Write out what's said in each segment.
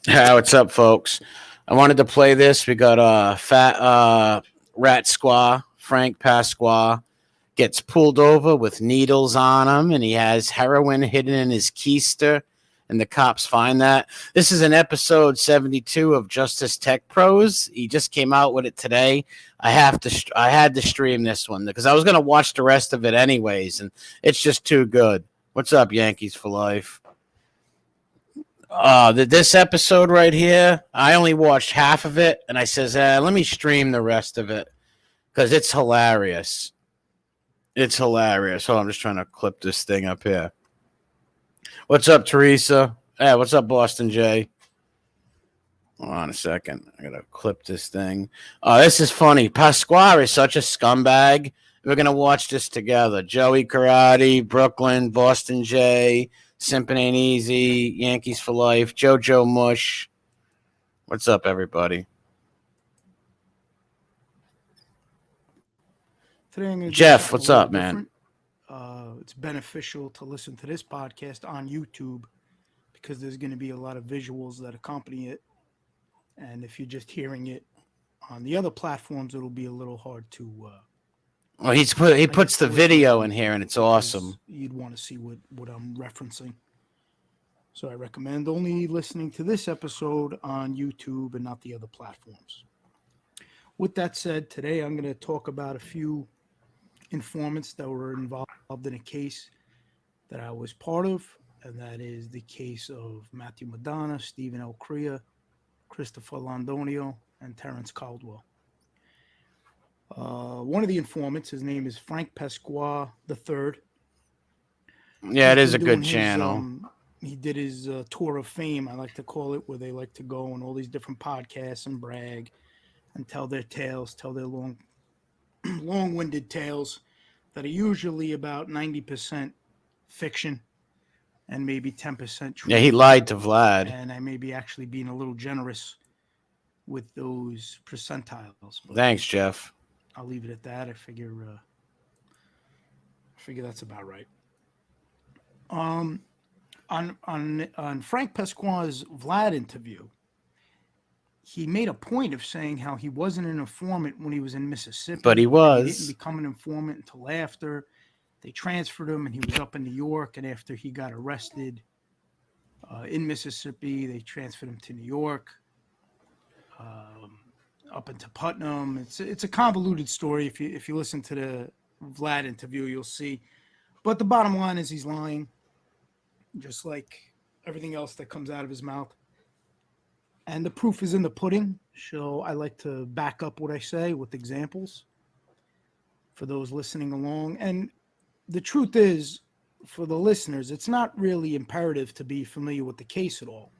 What's up, folks? I wanted to play this. We got fat rat squaw, Frank Pasqua, gets pulled over with needles on him, and he has heroin hidden in his keister, and the cops find that. This is an episode 72 of Justice Tech Pros. He just came out with it today. I had to stream this one because I was gonna watch the rest of it anyways, and it's just too good. What's up, Yankees for life? This episode right here, I only watched half of it, and I says, let me stream the rest of it because it's hilarious. It's hilarious. Oh, I'm just trying to clip this thing up here. What's up, Teresa? Hey, what's up, Boston J? Hold on a second. I gotta clip this thing. This is funny. Pasqua is such a scumbag. We're gonna watch this together. Joey Karate, Brooklyn, Boston J, Simpin' Ain't Easy, Yankees for Life, JoJo Mush. What's up, everybody? Today I'm going to Jeff, what's up, man? It's beneficial to listen to this podcast on YouTube because there's going to be a lot of visuals that accompany it. And if you're just hearing it on the other platforms, it'll be a little hard to. Well, he puts the video in here, and it's awesome. You'd want to see what I'm referencing. So I recommend only listening to this episode on YouTube and not the other platforms. With that said, today I'm going to talk about a few informants that were involved in a case that I was part of, and that is the case of Matthew Madonna, Stephen L. Crea, Christopher Londonio, and Terrence Caldwell. One of the informants, his name is Frank Pasqua III. Yeah, it is a good channel. He did his tour of fame, I like to call it, where they like to go on all these different podcasts and brag and tell their tales, tell their long-winded tales that are usually about 90% fiction and maybe 10% truth. Yeah, he lied to Vlad. And I may be actually being a little generous with those percentiles. Thanks, Jeff. I'll leave it at that. I figure that's about right. On Frank Pasqua's Vlad interview, he made a point of saying how he wasn't an informant when he was in Mississippi. But he was. He didn't become an informant until after they transferred him, and he was up in New York. And after he got arrested in Mississippi, they transferred him to New York, up into Putnam. It's a convoluted story. If you listen to the Vlad interview, you'll see. But the bottom line is he's lying, just like everything else that comes out of his mouth. And the proof is in the pudding. So I like to back up what I say with examples for those listening along. And the truth is, for the listeners, it's not really imperative to be familiar with the case at all.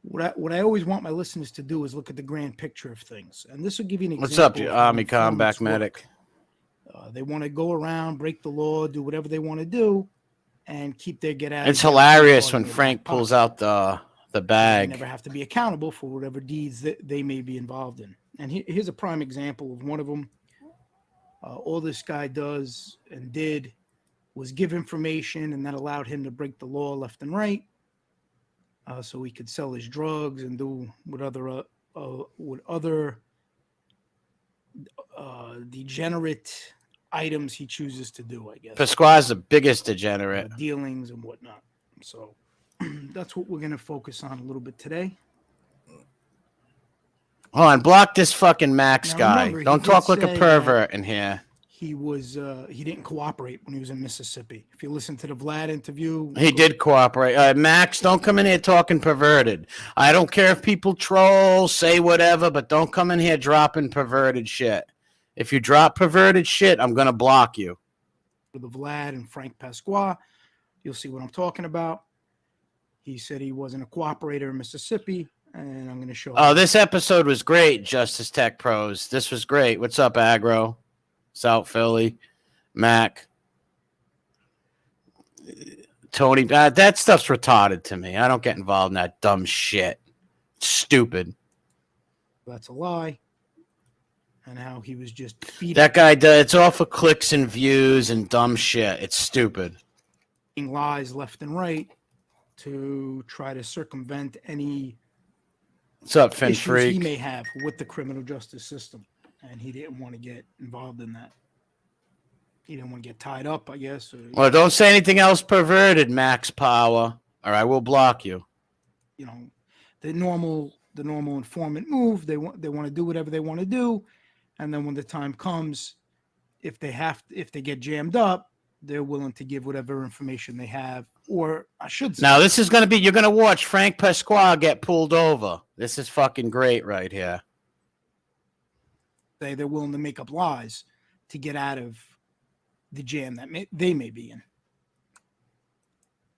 What I always want my listeners to do is look at the grand picture of things. And this will give you an example. What's up, you Army Combat Medic? They want to go around, break the law, do whatever they want to do, and keep their get out. It's hilarious when Frank pulls out the bag. They never have to be accountable for whatever deeds that they may be involved in. And here's a prime example of one of them. All this guy does and did was give information, and that allowed him to break the law left and right, so he could sell his drugs and do what other degenerate items he chooses to do, I guess. Pasqua's the biggest degenerate. Dealings and whatnot. So that's what we're going to focus on a little bit today. Hold on, block this fucking Max Now, guy. remember, Don't talk like a pervert in here. He didn't cooperate when he was in Mississippi. If you listen to the Vlad interview, He did cooperate. Max, don't come in here talking perverted. I don't care if people troll, say whatever, but don't come in here dropping perverted shit. If you drop perverted shit, I'm going to block you. The Vlad and Frank Pasqua, you'll see what I'm talking about. He said he wasn't a cooperator in Mississippi, and I'm going to show. Oh, this episode was great, Justice Tech Pros. This was great. What's up, Agro? South Philly, Mac, Tony. That stuff's retarded to me. I don't get involved in that dumb shit. It's stupid. That's a lie. And how he was just feeding. That guy does. It's all for clicks and views and dumb shit. It's stupid. Lies left and right to try to circumvent any What's up, Fin issues Freak? he may have with the criminal justice system, and he didn't want to get involved in that. He didn't want to get tied up, I guess. Well, don't say anything else perverted, Max Power, or I will block you. You know, the normal informant move. They want to do whatever they want to do, and then when the time comes, if they get jammed up, they're willing to give whatever information they have, or I should say. Now, this is going to be, you're going to watch Frank Pasqua get pulled over. This is fucking great right here. They're willing to make up lies to get out of the jam that they may be in.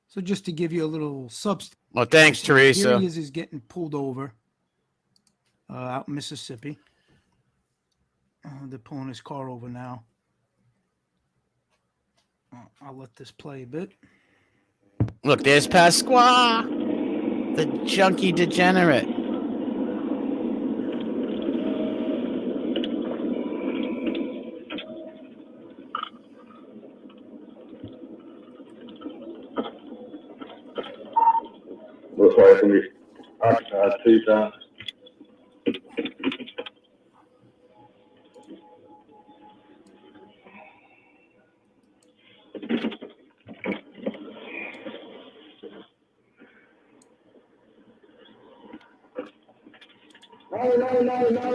So just to give you a little substance. Well, thanks, Teresa. Here he is, he's getting pulled over out in Mississippi. They're pulling his car over now. I'll let this play a bit. Look, there's Pasqua, the junkie degenerate. Looks like it's going to be occupied 2 times.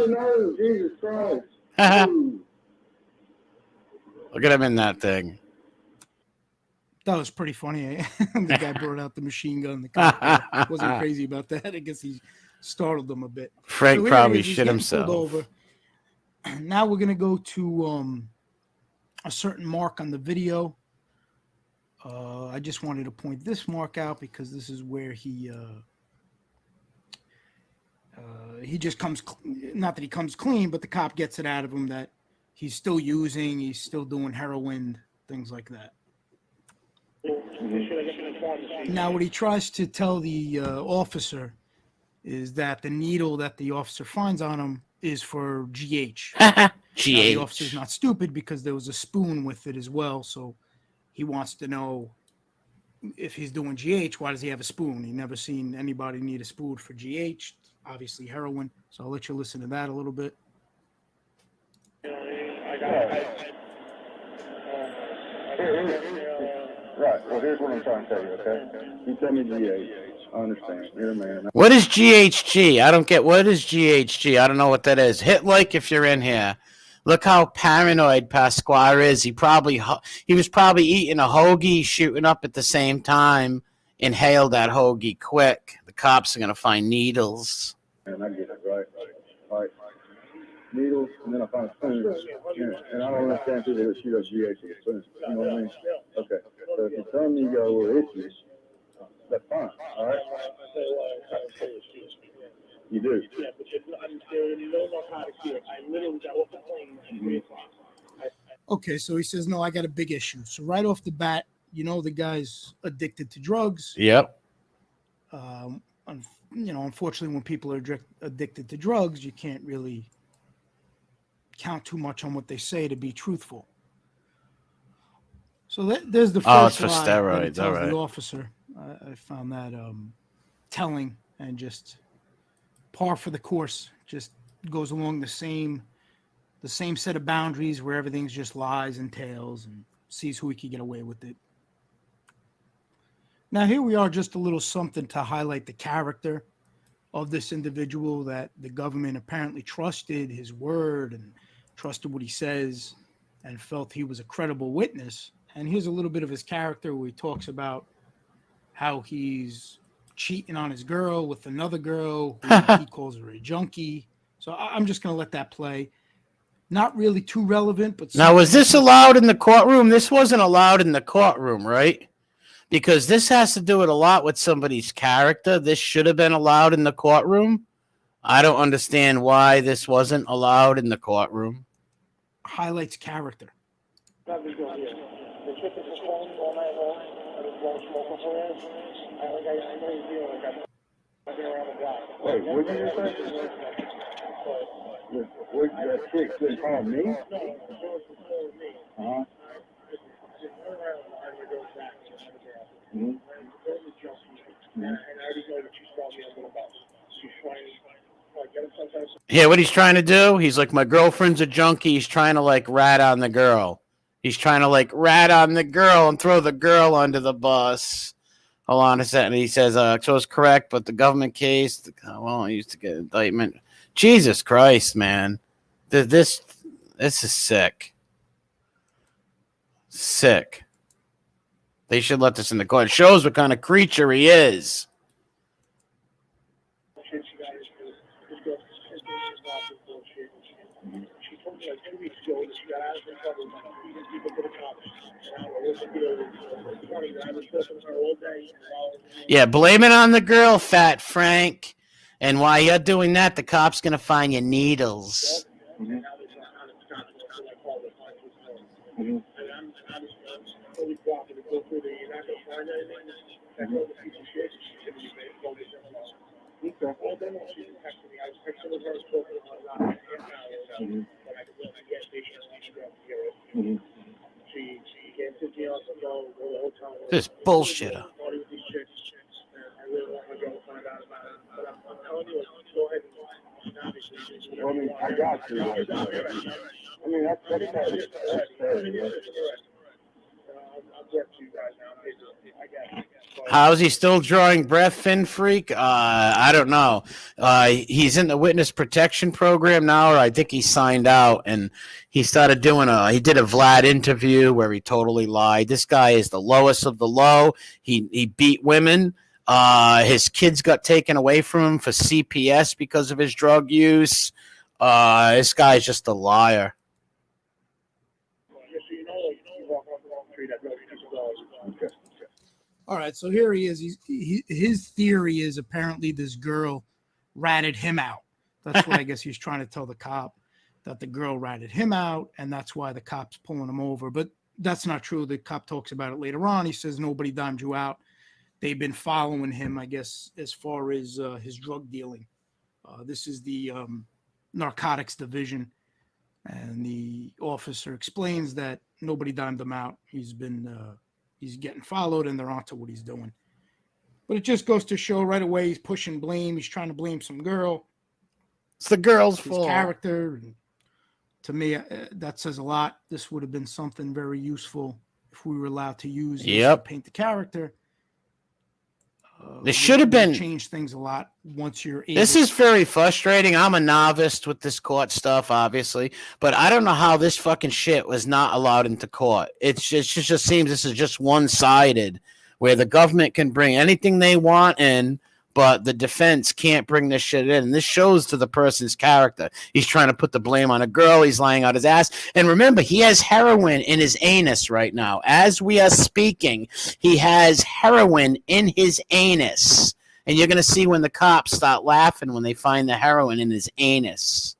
No, Jesus Christ. Look at him in that thing. That was pretty funny. The guy brought out the machine gun. The cop wasn't crazy about that. I guess he startled them a bit. Frank So probably he's shit getting himself. pulled over. Now we're going to go to a certain mark on the video. I just wanted to point this mark out because this is where he just comes, not that he comes clean, but the cop gets it out of him that he's still using, he's still doing heroin, things like that. Now, what he tries to tell the officer is that the needle that the officer finds on him is for GH. Now, the officer's not stupid because there was a spoon with it as well, so he wants to know if he's doing GH, why does he have a spoon? He never seen anybody need a spoon for GH, obviously heroin, so I'll let you listen to that a little bit. Right. Well, here's what I'm trying to tell you, okay? You tell me GH. I understand. You're a man. What is GHG? I don't get, what is GHG? I don't know what that is. Hit like if you're in here. Look how paranoid Pasqua is. He was probably eating a hoagie, shooting up at the same time. Inhale that hoagie quick. The cops are going to find needles. And I get it, right? Right. Needles, and then I find a spoon. And I don't understand people that shoot up GH with a spoon. You know what I mean? Okay. So if you tell me you got a little issue, that's fine. All right? You do? Yeah, but there no narcotics. I literally got off the plane at 3 o'clock. Okay, so he says, no, I got a big issue. So right off the bat, you know the guy's addicted to drugs. Yep. Unfortunately, when people are addicted to drugs, you can't really count too much on what they say to be truthful. So there's the first it's for lie that he steroids. tells All right. the officer. I found that telling and just par for the course. Just goes along the same set of boundaries where everything's just lies and tales, and sees who he can get away with it. Now here we are, just a little something to highlight the character of this individual that the government apparently trusted his word and trusted what he says and felt he was a credible witness. And here's a little bit of his character where he talks about how he's cheating on his girl with another girl who he calls her a junkie. So I'm just going to let that play. Not really too relevant, but Now, was this allowed in the courtroom? This wasn't allowed in the courtroom, right? Because this has to do with a lot with somebody's character. This should have been allowed in the courtroom. I don't understand why this wasn't allowed in the courtroom. Highlights character. Wait, what did you say? What, that chick couldn't call me? Uh-huh. know that she's throwing me under the bus. She's trying to get some kind of. Yeah, what he's trying to do? He's like, my girlfriend's a junkie. He's trying to like rat on the girl. He's trying to like rat on the girl and throw the girl under the bus. Hold on a second. He says, so it's correct, but the government case, well, I used to get indictment. Jesus Christ, man. This is sick. Sick. They should let this in the court. It shows what kind of creature he is. Shit, she got this girl involved in bullshit. She told me like 2 weeks ago that she got out of trouble by feeding people to the cops. And I don't know what the deal is. It's funny that I was listening to her all day. Yeah, blame it on the girl, Fat Frank. And while you're doing that, the cop's going to find your needles. And now they're trying to stop it until I call the police. And I'm fully cooperative to go through the, you're not going to find anything. That girl's a piece of shit. She should be made to go this alone. All day long, she's texting me. I was texting with her, spoken with her about half an hour ago. But I could look at the gas station and she got to hear it. She can't sit me off and go the whole time. This bullshitter. Party with these chicks. And I really want my girl to find out about it. But I'm telling you, go ahead and obviously. I mean, I got you. I mean, that's fair. I'm working you guys now. I got it. How's he still drawing breath, Fin Freak? I don't know. He's in the witness protection program now, or I think he signed out, and he started doing he did a Vlad interview where he totally lied. This guy is the lowest of the low. He beat women. His kids got taken away from him for CPS because of his drug use. This guy's just a liar. All right, so here he is. His theory is apparently this girl ratted him out. That's what I guess he's trying to tell the cop, that the girl ratted him out, and that's why the cop's pulling him over. But that's not true. The cop talks about it later on. He says nobody dimed you out. They've been following him, I guess, as far as his drug dealing. This is the narcotics division, and the officer explains that nobody dimed him out. He's getting followed, and they're onto what he's doing. But it just goes to show right away he's pushing blame. He's trying to blame some girl. It's the girl's His fault. character. And to me, that says a lot. This would have been something very useful if we were allowed to use this to paint the character. This should have been change things a lot once you're able. This is very frustrating. I'm a novice with this court stuff, obviously, but I don't know how this fucking shit was not allowed into court. It just seems this is just one-sided, where the government can bring anything they want in, but the defense can't bring this shit in. And this shows to the person's character. He's trying to put the blame on a girl. He's lying out his ass. And remember, he has heroin in his anus right now. As we are speaking, he has heroin in his anus. And you're going to see when the cops start laughing when they find the heroin in his anus.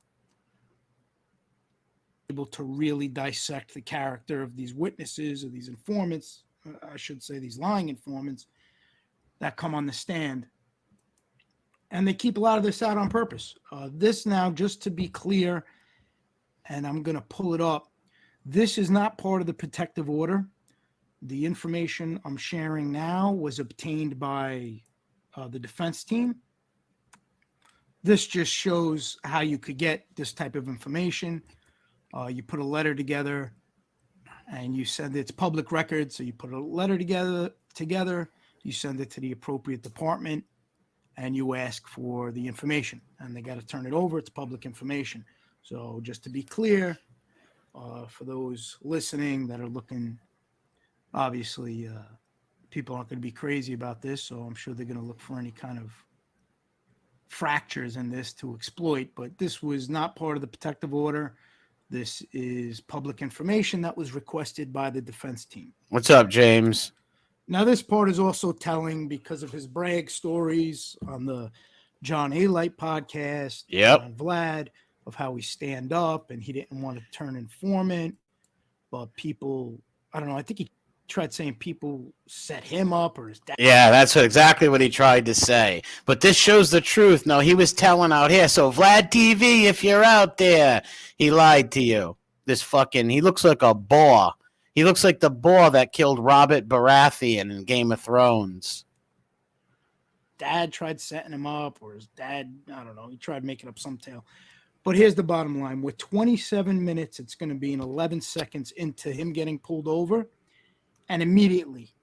Able to really dissect the character of these witnesses or these informants, I should say these lying informants that come on the stand. And they keep a lot of this out on purpose. This now, just to be clear, and I'm going to pull it up, this is not part of the protective order. The information I'm sharing now was obtained by the defense team. This just shows how you could get this type of information. You put a letter together and you send it. It's public record, so you put a letter together, you send it to the appropriate department, and you ask for the information, and they got to turn it over. It's public information. So just to be clear, for those listening that are looking, obviously, people aren't going to be crazy about this, so I'm sure they're going to look for any kind of fractures in this to exploit, but this was not part of the protective order. This is public information that was requested by the defense team. What's up, James? Now, this part is also telling because of his brag stories on the John A. Light podcast, on Vlad, of how he stand up and he didn't want to turn informant. But people, I don't know, I think he tried saying people set him up or his dad. Yeah, that's exactly what he tried to say. But this shows the truth. No, he was telling out here. So, Vlad TV, if you're out there, he lied to you. He looks like a boar. He looks like the boar that killed Robert Baratheon in Game of Thrones. dad tried setting him up, or his dad, I don't know, he tried making up some tale. But here's the bottom line. With 27 minutes, it's going to be in 11 seconds into him getting pulled over. And immediately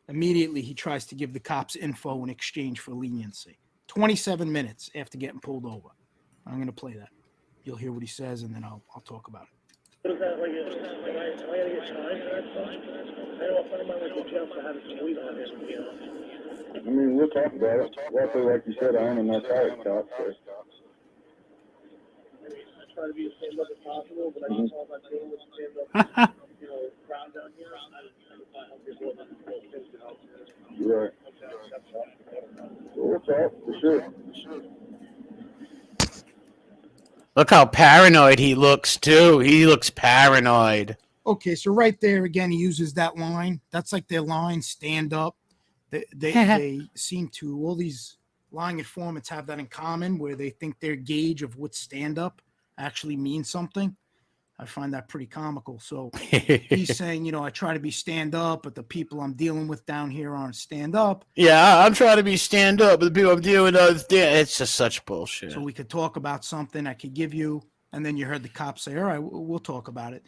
he tries to give the cops info in exchange for leniency. 27 minutes after getting pulled over. I'm going to play that. You'll hear what he says, and then I'll talk about it. What is that, like, am I gonna get fined for that stuff? I know a friend of mine went to jail for having some weed on him, you know? I mean, we'll talk about it. Also, like you said, I am a narcotics cop, so. I mean, I try to be as stand up as possible, but I just all my doing was stand up, you know, crowd down here. I don't help people with things to help. You're right. We'll talk, for sure. Look how paranoid he looks, too. He looks paranoid. Okay, so right there again, he uses that line. That's like their line, stand up. They seem to, all these lying informants have that in common, where they think their gauge of what stand up actually means something. I find that pretty comical. So he's saying, you know, I try to be stand up, but the people I'm dealing with down here aren't stand up. Yeah, I'm trying to be stand up, but the people I'm dealing with, it's just such bullshit. So we could talk about something I could give you, and then you heard the cops say, all right, we'll talk about it.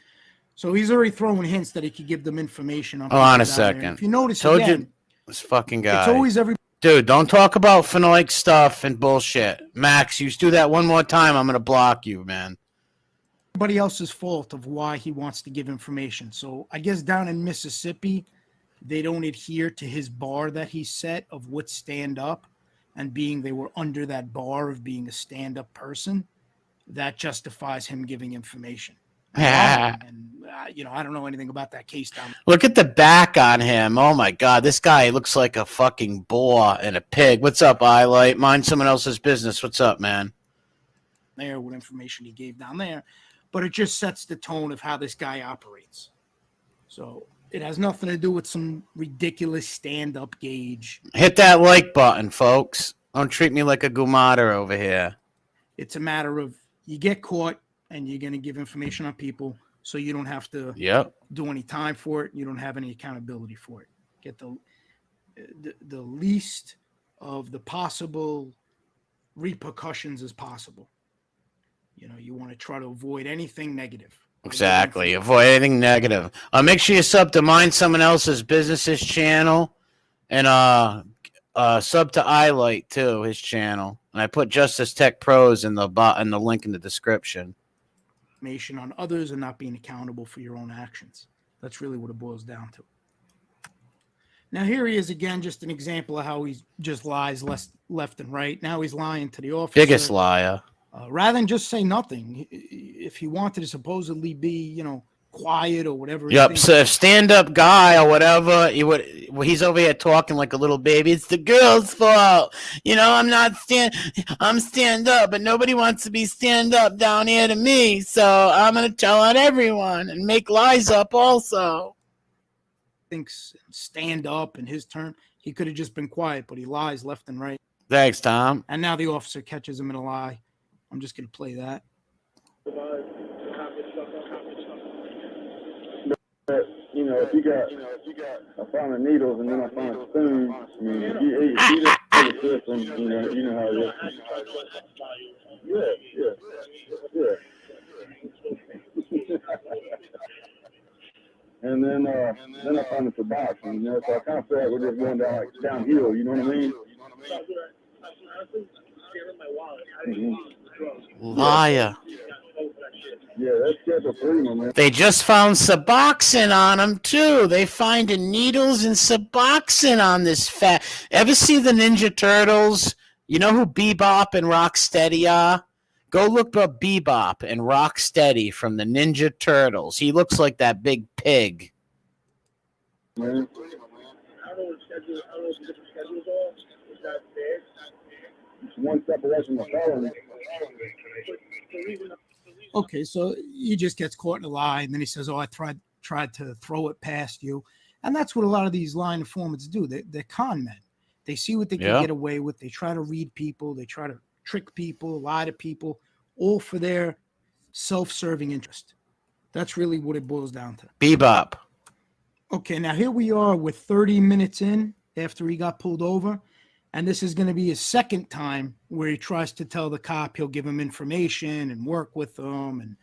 So he's already throwing hints that he could give them information on. Hold on a second. If you notice, Told again, you this fucking guy. it's always every. Dude, don't talk about Fenoic stuff and bullshit. Max, you do that one more time, I'm gonna block you, man. Everybody else's fault of why he wants to give information. So I guess down in Mississippi, they don't adhere to his bar that he set of what stand up, and being they were under that bar of being a stand up person, that justifies him giving information. And you know, I don't know anything about that case down there. Look at the back on him. Oh my god, this guy looks like a fucking boar and a pig. What's up, Eyelight? Mind someone else's business. What's up, man? There, what information he gave down there, but it just sets the tone of how this guy operates. So it has nothing to do with some ridiculous stand-up gauge. Hit that like button, folks. Don't treat me like a gumata over here. It's a matter of you get caught and you're going to give information on people, so you don't have to do any time for it. You don't have any accountability for it. Get the least of the possible repercussions as possible. You know, you want to try to avoid anything negative. Exactly. Avoid anything negative. Make sure you sub to Mind Someone Else's Business's channel, and sub to Eyelight too, his channel. And I put Justice Tech Pros in the link in the description. Information on others and not being accountable for your own actions. That's really what it boils down to. Now here he is again, just an example of how he just lies left and right. Now he's lying to the officer. Biggest liar. Rather than just say nothing, if he wanted to supposedly be, you know, quiet or whatever. Yep. So if stand-up guy or whatever, he's over here talking like a little baby. It's the girl's fault. You know, I'm stand up, but nobody wants to be stand up down here to me. So I'm gonna tell on everyone and make lies up also. Thinks stand up in his turn. He could have just been quiet, but he lies left and right. Thanks, Tom. And now the officer catches him in a lie. I'm just gonna play that. But, you know, if you got, I found the needles and then I found a spoon, I mean, if you just put a system, you know how it is. Yeah. And then I found the box, and, you know, so I kind of feel like we're just going downhill, you know what I mean? Mm-hmm. Liar. Yeah, that's Schedule 3, my man. They just found Suboxone on him, too. They finding needles and Suboxone on this fat. Ever see the Ninja Turtles? You know who Bebop and Rocksteady are? Go look up Bebop and Rocksteady from the Ninja Turtles. He looks like that big pig. Man. I don't know what different schedules are. Is that fair? It's one step away from the felony. Okay, so he just gets caught in a lie, and then he says, "Oh, I tried to throw it past you," and that's what a lot of these lying informants do. They're con men. They see what they can get away with. They try to read people. They try to trick people, lie to people, all for their self-serving interest. That's really what it boils down to. Bebop. Okay, now here we are with 30 minutes in after he got pulled over, And this is going to be his second time where he tries to tell the cop he'll give him information and work with them and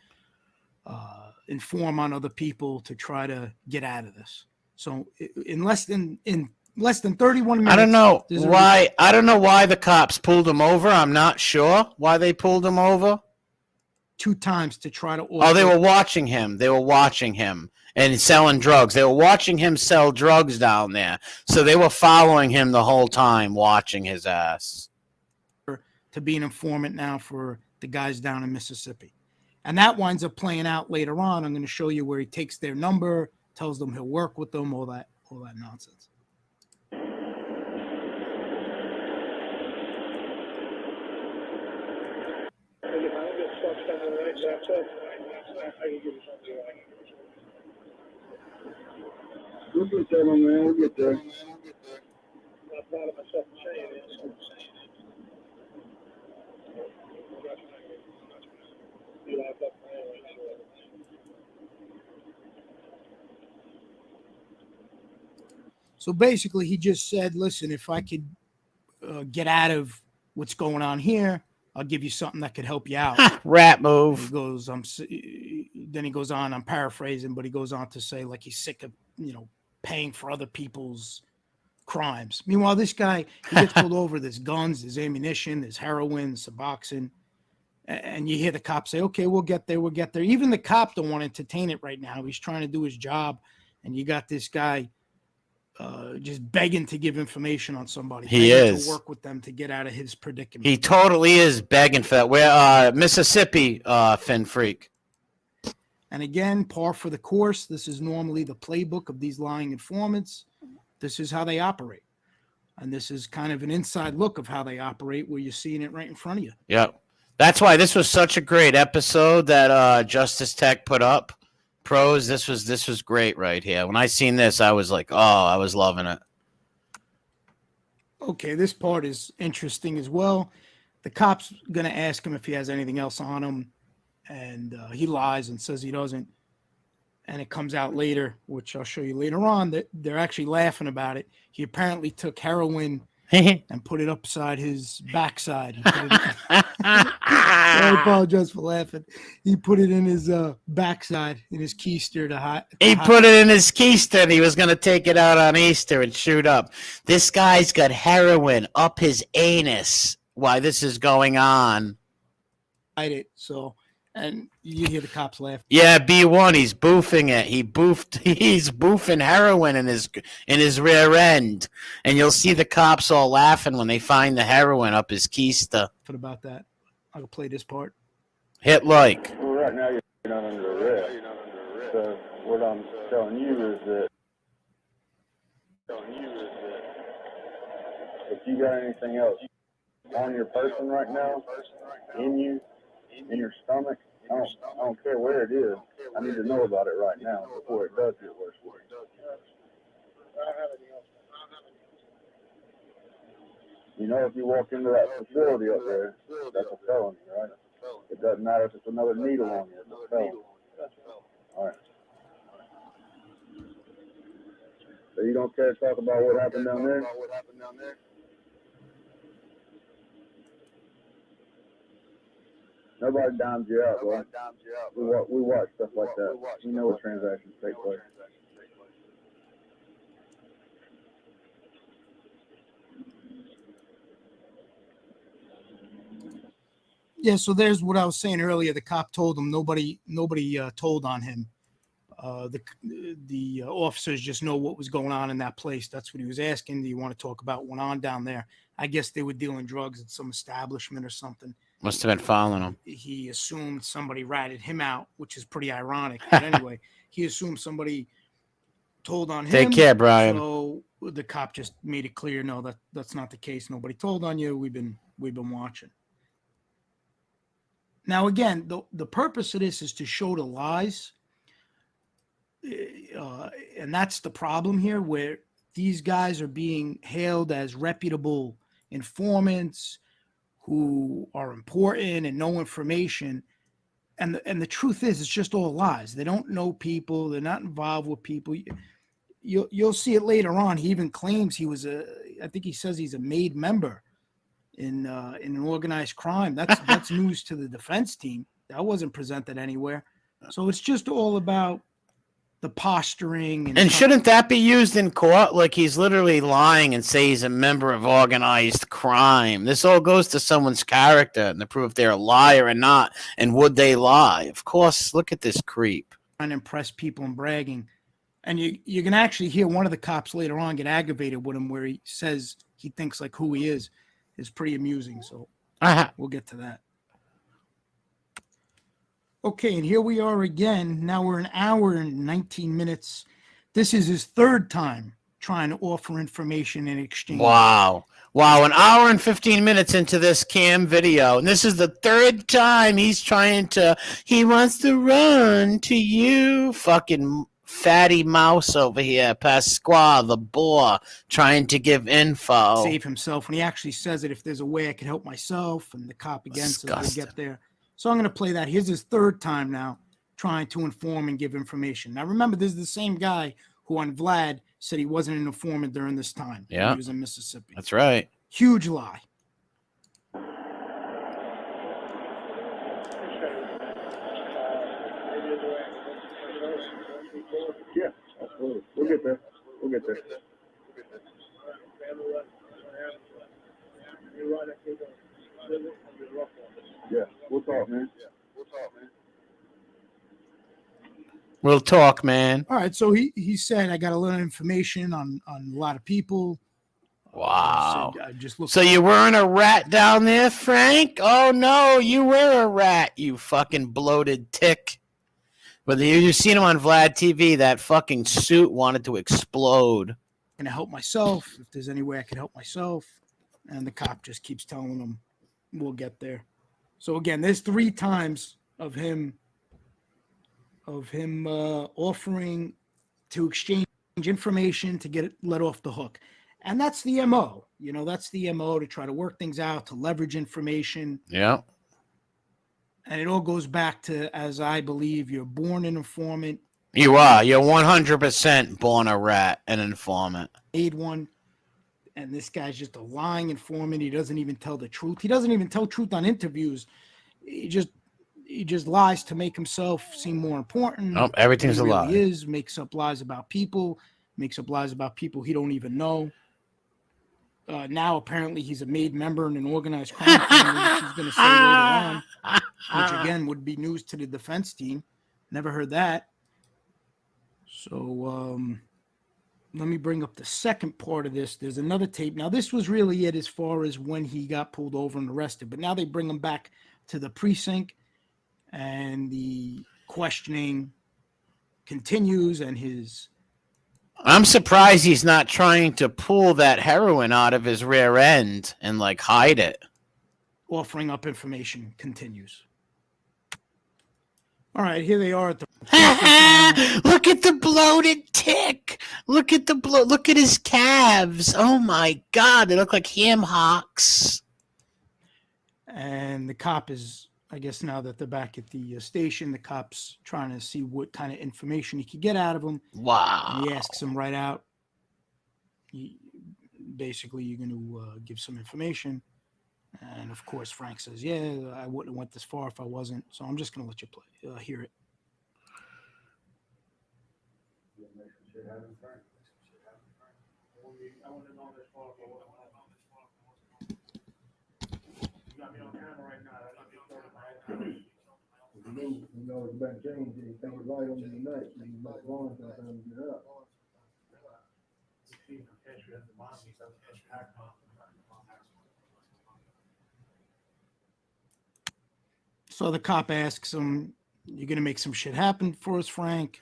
inform on other people to try to get out of this. So in less than 31 minutes, I don't know why. I don't know why the cops pulled him over. I'm not sure why they pulled him over. 2 times to try to. Oh, they were watching him. They were watching him and selling drugs. They were watching him sell drugs down there. So they were following him the whole time, watching his ass. To be an informant now for the guys down in Mississippi. And that winds up playing out later on. I'm going to show you where he takes their number, tells them he'll work with them, all that nonsense. We'll get there, my man. We'll get there. I'm not proud of myself for saying it. So basically, he just said, listen, if I could get out of what's going on here, I'll give you something that could help you out. Rat move. He goes, then he goes on, I'm paraphrasing, but he goes on to say, like, he's sick of, paying for other people's crimes. Meanwhile, this guy, he gets pulled over, there's guns, there's ammunition, there's heroin, Suboxone. And you hear the cop say, okay, we'll get there. Even the cop don't want to entertain it right now. He's trying to do his job. And you got this guy just begging to give information on somebody. He is. To work with them to get out of his predicament. He totally is begging for that. We're Mississippi, Fin Freak. And again, par for the course. This is normally the playbook of these lying informants. This is how they operate. And this is kind of an inside look of how they operate where you're seeing it right in front of you. Yep. That's why this was such a great episode that Justice Tech put up. Pros, this was great right here. When I seen this, I was like, oh, I was loving it. Okay, this part is interesting as well. The cop's going to ask him if he has anything else on him, and he lies and says he doesn't. And it comes out later, which I'll show you later on, that they're actually laughing about it. He apparently took heroin and put it upside his backside. I apologize for laughing. He put it in his backside, in his keister to hide. He put it in his keister and he was going to take it out on Easter and shoot up. This guy's got heroin up his anus while this is going on. Hide it, so... And you hear the cops laugh. Yeah, B1, he's boofing it. He's boofing heroin in his rear end. And you'll see the cops all laughing when they find the heroin up his keister. What about that? I'll play this part. Hit like. Well, right now you're not under arrest. So what I'm telling you is that if you got anything else on your person right now, in you, in your stomach, I don't care where it is. I need to know about it right now before it does get worse for you. You know, if you walk into that facility up there, that's a felony, right? It doesn't matter if it's another needle on you. It's a felony. All right. So you don't care to talk about what happened down there? Nobody dimes you out, boy. We watch stuff like that. We know what transactions take place. Yeah, so there's what I was saying earlier. The cop told him nobody told on him. The officers just know what was going on in that place. That's what he was asking. Do you want to talk about what went on down there? I guess they were dealing drugs at some establishment or something. Must have been following him. He assumed somebody ratted him out, which is pretty ironic. But anyway, he assumed somebody told on him. Take care, Brian. So the cop just made it clear, no, that's not the case. Nobody told on you. We've been watching. Now, again, the purpose of this is to show the lies. And that's the problem here, where these guys are being hailed as reputable informants who are important and know information. And the truth is, it's just all lies. They don't know people. They're not involved with people. you'll see it later on. He even claims he was I think he says he's a made member in an organized crime. That's news to the defense team. That wasn't presented anywhere. So it's just all about the posturing. And shouldn't that be used in court? Like he's literally lying and say he's a member of organized crime. This all goes to someone's character and to prove if they're a liar or not. And would they lie? Of course, look at this creep. Trying to impress people and bragging. And you can actually hear one of the cops later on get aggravated with him where he says he thinks like who he is pretty amusing. So we'll get to that. Okay, and here we are again. Now we're an hour and 19 minutes. This is his third time trying to offer information in exchange. Wow. An hour and 15 minutes into this cam video. And this is the third time he wants to run to you. Fucking fatty mouse over here. Pasqua, the boar, trying to give info. Save himself. When he actually says it, if there's a way I could help myself, and the cop again says we'll get there. So I'm going to play that. Here's his third time now trying to inform and give information. Now, remember, this is the same guy who on Vlad said he wasn't an informant during this time. Yeah. He was in Mississippi. That's right. Huge lie. Yeah, absolutely. We'll get there. Yeah, we'll talk, man. We'll talk, man. All right, so he said, I got a little information on a lot of people. Wow. I just looked. So you weren't a rat down there, Frank? Oh, no, you were a rat, you fucking bloated tick. But you've seen him on Vlad TV. That fucking suit wanted to explode. Can I help myself? If there's any way I can help myself. And the cop just keeps telling him, we'll get there. So again, there's 3 times of him offering to exchange information to get it let off the hook. And that's the MO. You know, that's the MO, to try to work things out, to leverage information. Yeah. And it all goes back to, as I believe, you're born an informant. You are. You're 100% born a rat, an informant. Made one. And this guy's just a lying informant. He doesn't even tell the truth. He doesn't even tell truth on interviews. He just lies to make himself seem more important. Nope, everything's a lie. He is, makes up lies about people he don't even know. Now, apparently, he's a made member in an organized crime family, which he's going to say later on, which, again, would be news to the defense team. Never heard that. So let me bring up the second part of this. There's another tape. Now, this was really it as far as when he got pulled over and arrested. But now they bring him back to the precinct, and the questioning continues, and I'm surprised he's not trying to pull that heroin out of his rear end and like hide it. Offering up information continues. All right, here they are at the. Look at the bloated tick. Look at his calves. Oh my God, they look like ham hocks. And the cop is, I guess now that they're back at the station, the cop's trying to see what kind of information he could get out of him. Wow. And he asks him right out, basically, you're going to give some information. And, of course, Frank says, yeah, I wouldn't have went this far if I wasn't. So I'm just going to let you hear it. You know, it's about change. You think it's right on the night. You might want sometimes to get up. So the cop asks him, you're going to make some shit happen for us, Frank?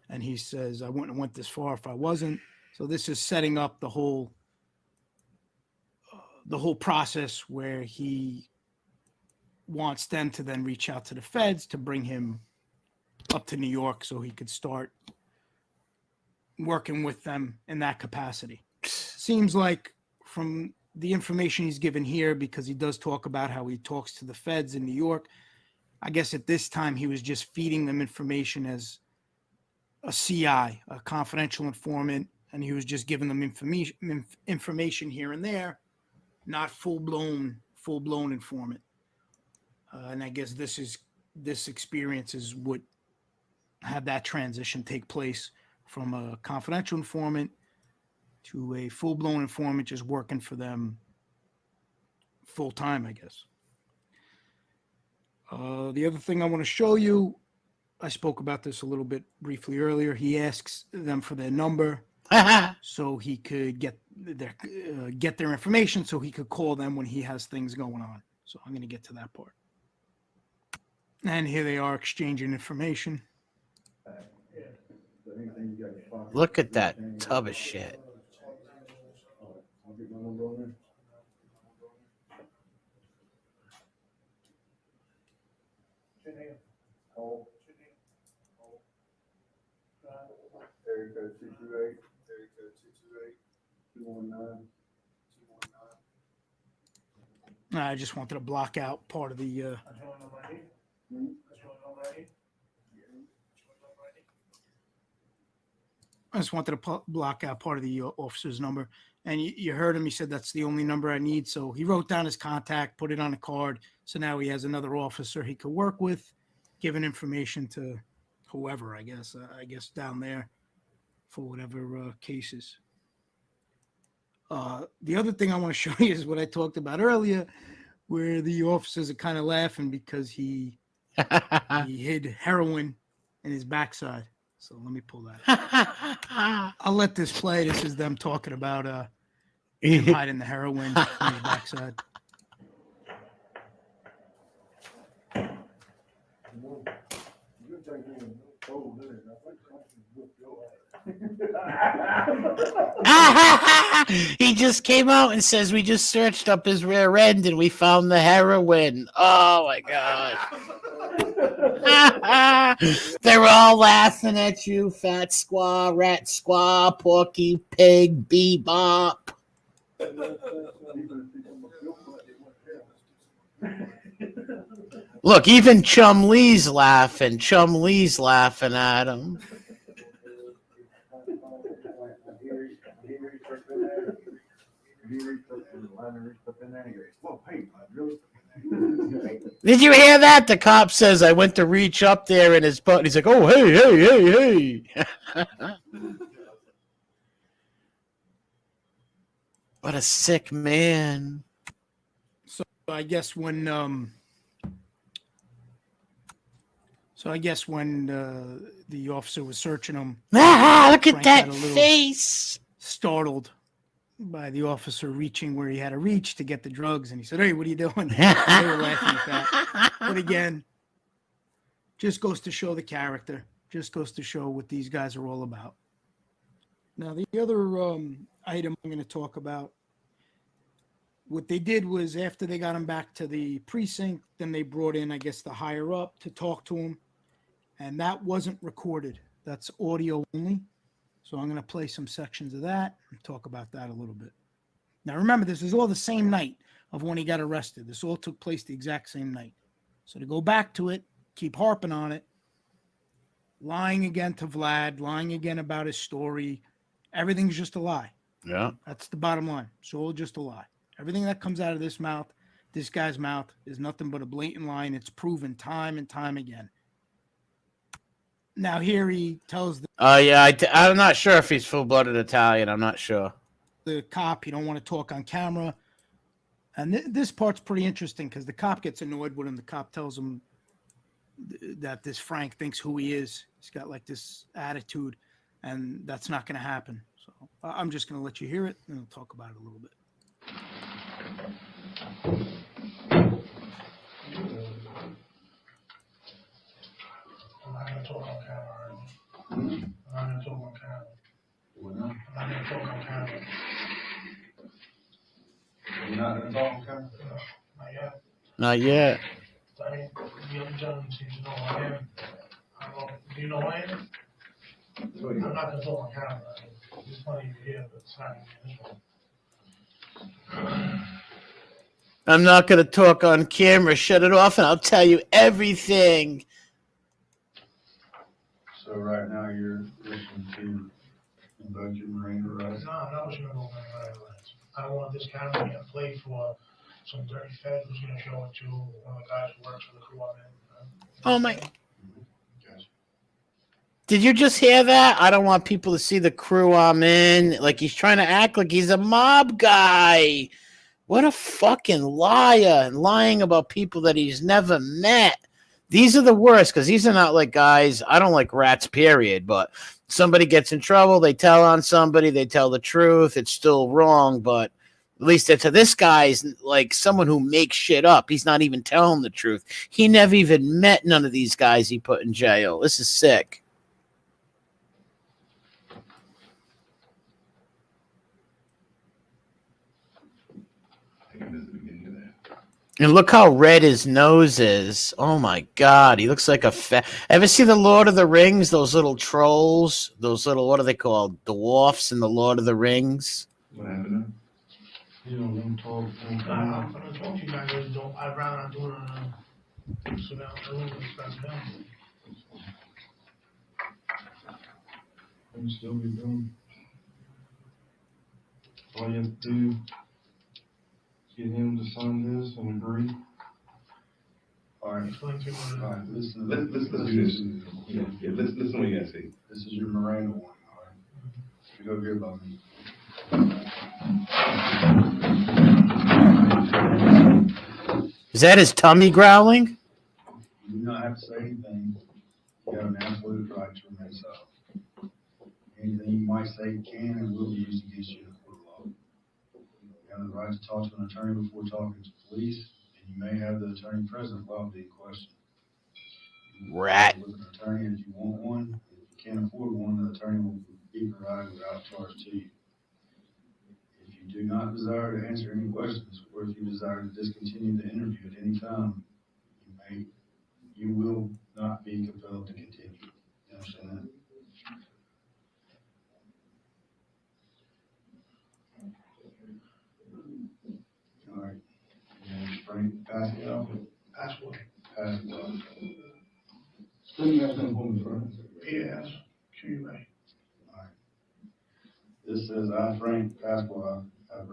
And he says, I wouldn't have went this far if I wasn't. So this is setting up the whole process where he wants them to then reach out to the feds to bring him up to New York so he could start working with them in that capacity. Seems like from the information he's given here, because he does talk about how he talks to the feds in New York, I guess at this time he was just feeding them information as a CI, a confidential informant, and he was just giving them information here and there, not full blown informant. And I guess this experience is what had that transition take place from a confidential informant to a full blown informant just working for them full time, I guess. The other thing I want to show you, I spoke about this a little bit briefly earlier. He asks them for their number so he could get their information so he could call them when he has things going on. So I'm going to get to that part. And here they are exchanging information. Look at that tub of shit. Area code 228. Area code 228. 219. I just wanted to block out part of the. I just wanted to block out part of the officer's number. And you heard him. He said, that's the only number I need. So he wrote down his contact, put it on a card. So now he has another officer he could work with, giving information to whoever, I guess down there for whatever cases. The other thing I want to show you is what I talked about earlier, where the officers are kind of laughing because he hid heroin in his backside. So let me pull that up. I'll let this play. This is them talking about him hiding the heroin in his backside. He just came out and says we just searched up his rear end and we found the heroin. Oh my god. They're all laughing at you, fat squaw, rat squaw, porky pig, bebop. Look, even Chum Lee's laughing. Chum Lee's laughing at him. Did you hear that? The cop says I went to reach up there in his butt. He's like, oh, hey. What a sick man. So I guess when the officer was searching him, look at Frank that had a little face. startled by the officer reaching where he had to reach to get the drugs, and he said, "Hey, what are you doing?" And they were laughing at that. But again, just goes to show the character. Just goes to show what these guys are all about. Now, the other item I'm going to talk about, what they did was after they got him back to the precinct, then they brought in, I guess, the higher up to talk to him. And that wasn't recorded. That's audio only. So I'm going to play some sections of that and talk about that a little bit. Now, remember, this is all the same night of when he got arrested. This all took place the exact same night. So to go back to it, keep harping on it, lying again to Vlad, lying again about his story, everything's just a lie. Yeah. That's the bottom line. It's all just a lie. Everything that comes out of this guy's mouth, is nothing but a blatant lie, and it's proven time and time again. Now here he tells I'm not sure if he's full-blooded Italian. I'm not sure. the cop he don't want to talk on camera. And this part's pretty interesting because the cop gets annoyed with him. The cop tells him that this Frank thinks who he is. He's got like this attitude, and that's not going to happen. So I'm just going to let you hear it, and we'll talk about it a little bit. I'm not gonna talk on camera. I'm not gonna talk on camera. I'm not gonna talk on camera. You're not gonna talk on camera? No, not yet. Not yet. I mean, the young gentleman seems to know who I am. Do you know who I am? I'm not gonna talk on camera. It's funny you hear, but it's not in this one. I'm not going to talk on camera. Shut it off, and I'll tell you everything. So, So right now you're looking to invoke your Miranda rights? No, I'm not wishing to go over my rights. I don't want this camera to get played for some dirty fed who's gonna show it to one of the guys who works for the crew I'm in. Oh my! Gotcha. Did you just hear that? I don't want people to see the crew I'm in. Like he's trying to act like he's a mob guy. What a fucking liar, and lying about people that he's never met. These are the worst because these are not like guys. I don't like rats, period. But somebody gets in trouble, they tell on somebody, they tell the truth. It's still wrong, but at least it's this guy's like someone who makes shit up. He's not even telling the truth. He never even met none of these guys he put in jail. This is sick. And look how red his nose is. Oh my God, he looks like a fat. Ever see the Lord of the Rings? Those little trolls, those little, what are they called? Dwarfs in the Lord of the Rings. What happened? You don't talk. I'm gonna talk to you guys. I'd rather not do it so now I don't expect them. I'm still be doing. All you have to do is get him to sign this and agree. All right. Explain to me what it is. All right. Listen. Let's do this. Yeah, listen what you gotta say. This is your Miranda one. All right. You go here about me. Is that his tummy growling? You do not have to say anything. You have an absolute right to remain silent. Anything you might say can and will be used against you in a court of law. You have the right to talk to an attorney before talking to police, and you may have the attorney present while being questioned. Rat. With an attorney if you want one. If you can't afford one, the attorney will be provided without charge to you. If you do not desire to answer any questions, or if you desire to discontinue the interview at any time, you will not be compelled to continue. You understand that? All right. And Frank, Pasqua. Passport. Pasqua. Still you have to inform me, Frank. PASQA. All right. This says, I, Frank Pasqua, have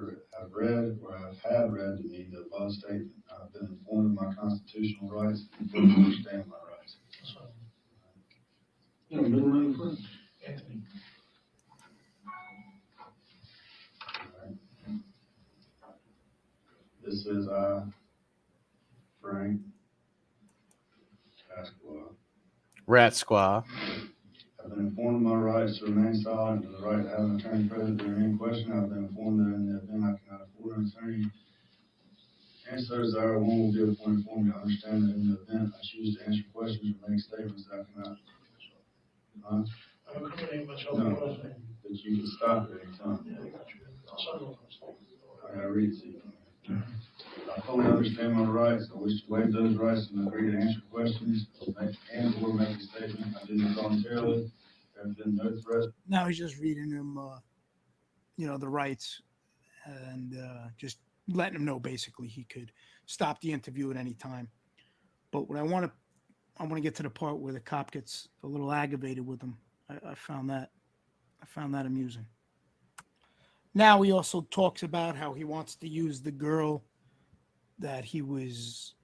read or have had read to me the above statement. I have been informed of my constitutional rights and fully understand my rights. So, You know, middle name, Frank? Anthony. All right. This says, I, Frank Pasqua, Rat squaw. I've been informed of my rights to remain silent and the right to have an attorney present during any question. I've been informed that in the event I cannot afford an attorney, and so desire, one will be appointed for me. I understand that in the event I choose to answer questions or make statements that I cannot, I'm incriminating myself. No. Because that you can stop at any time. yeah, I got you. I'll sign off on this. I gotta read it to you. I fully understand my rights. I wish to waive those rights and agree to answer questions and or make a statement. I do this voluntarily. There have been no threats. Now he's just reading him, the rights and just letting him know basically he could stop the interview at any time. But what I want to get to the part where the cop gets a little aggravated with him. I found that amusing. Now he also talks about how he wants to use the girl that he was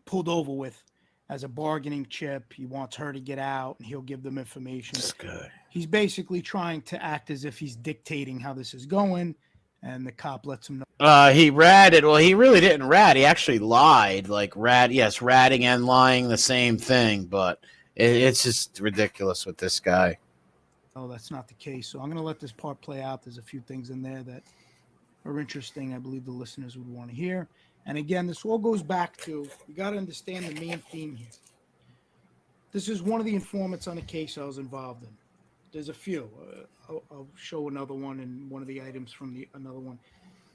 pulled over with as a bargaining chip. He wants her to get out and he'll give them information. That's good. He's basically trying to act as if he's dictating how this is going, and the cop lets him know. He ratted. Well, he really didn't rat. He actually lied. Like yes, ratting and lying, the same thing. But it's just ridiculous with this guy. Oh, that's not the case. So I'm going to let this part play out. There's a few things in there that are interesting. I believe the listeners would want to hear. And again, this all goes back to, you got to understand the main theme here. This is one of the informants on a case I was involved in. There's a few. I'll show another one and one of the items from another one.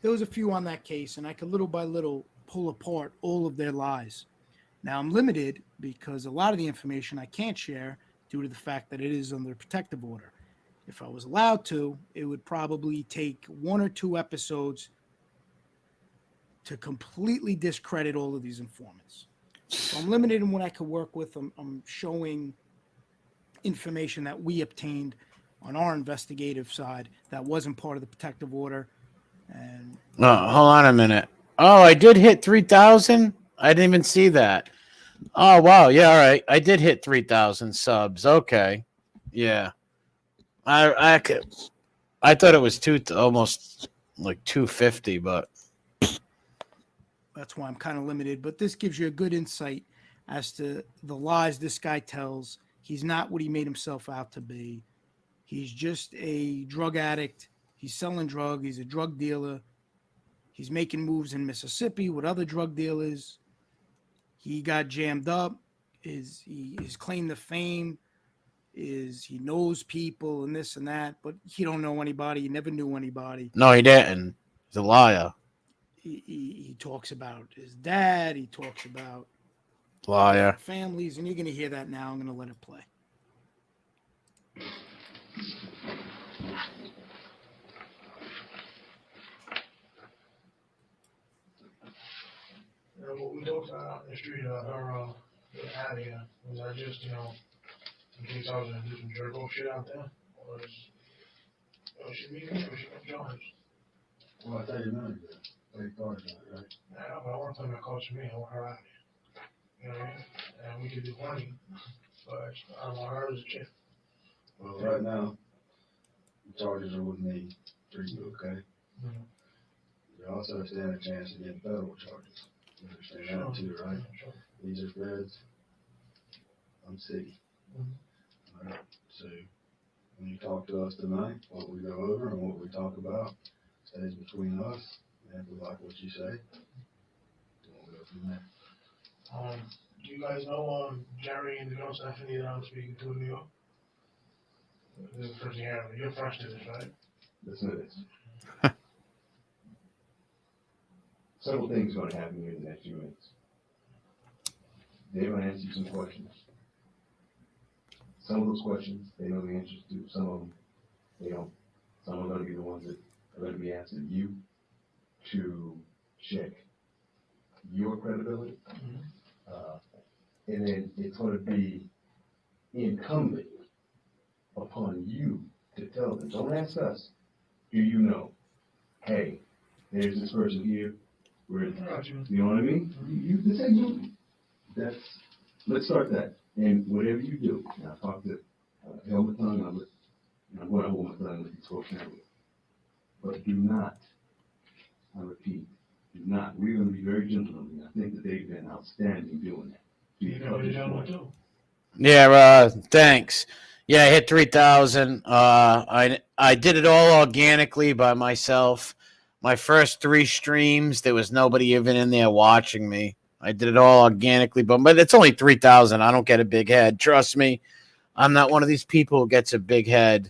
There was a few on that case, and I could little by little pull apart all of their lies. Now, I'm limited because a lot of the information I can't share due to the fact that it is under protective order. If I was allowed to, it would probably take 1 or 2 episodes to completely discredit all of these informants. So I'm limited in what I could work with. I'm showing information that we obtained on our investigative side that wasn't part of the protective order. And No, hold on a minute. Oh, I did hit 3,000. I didn't even see that. Oh wow, yeah, all right. I did hit 3,000 subs. Okay, yeah. I thought it was almost like 250, but that's why I'm kind of limited. But this gives you a good insight as to the lies this guy tells. He's not what he made himself out to be. He's just a drug addict. He's selling drug. He's a drug dealer. He's making moves in Mississippi with other drug dealers. He got jammed up. His claim to fame is he knows people and this and that, but he don't know anybody. He never knew anybody. no, he didn't. He's a liar. He talks about his dad. He talks about Liar. families, and you're going to hear that now. I'm going to let it play. What we talked about out in the street, or out here, was I just, in case I was gonna do some jerk off shit out there, was, she meet me or she come join us? Well, I tell you now, you cards on it, right? Yeah, but I want something that costs me, I want her out here. You know what I mean? And we could do money, but I don't want her as a chick. Well, right now, the charges are with me for you, okay? Mhm. You also stand a chance of getting federal charges. You understand that too, right? Sure. These are feds. I'm city. Mhm. All right. So when you talk to us tonight, what we go over and what we talk about stays between us. And if we like what you say, we'll go from there. Do you guys know, Jerry and the girl Stephanie that I'm speaking to in New York? This is the first thing I heard. You're fresh to this, right? Listen to this. Several things are going to happen here in the next few minutes. They're going to answer you some questions. Some of those questions, they know the answers to. Some of them, they don't. Some are going to be the ones that are going to be asking you to check your credibility. And then it's going to be incumbent upon you to tell them. Don't ask us. Do you know? Hey, there's this person here. You know what I mean? You say you. That's. Let's start that. And whatever you do, now talk to held my tongue. I'm going to hold my tongue with you talk now. But do not. I repeat, do not. We're going to be very gentlemanly. I think that they've been outstanding doing that. Yeah, thanks. Yeah, I hit 3,000. I did it all organically by myself. My first 3 streams, there was nobody even in there watching me. I did it all organically, but it's only 3,000. I don't get a big head. Trust me. I'm not one of these people who gets a big head,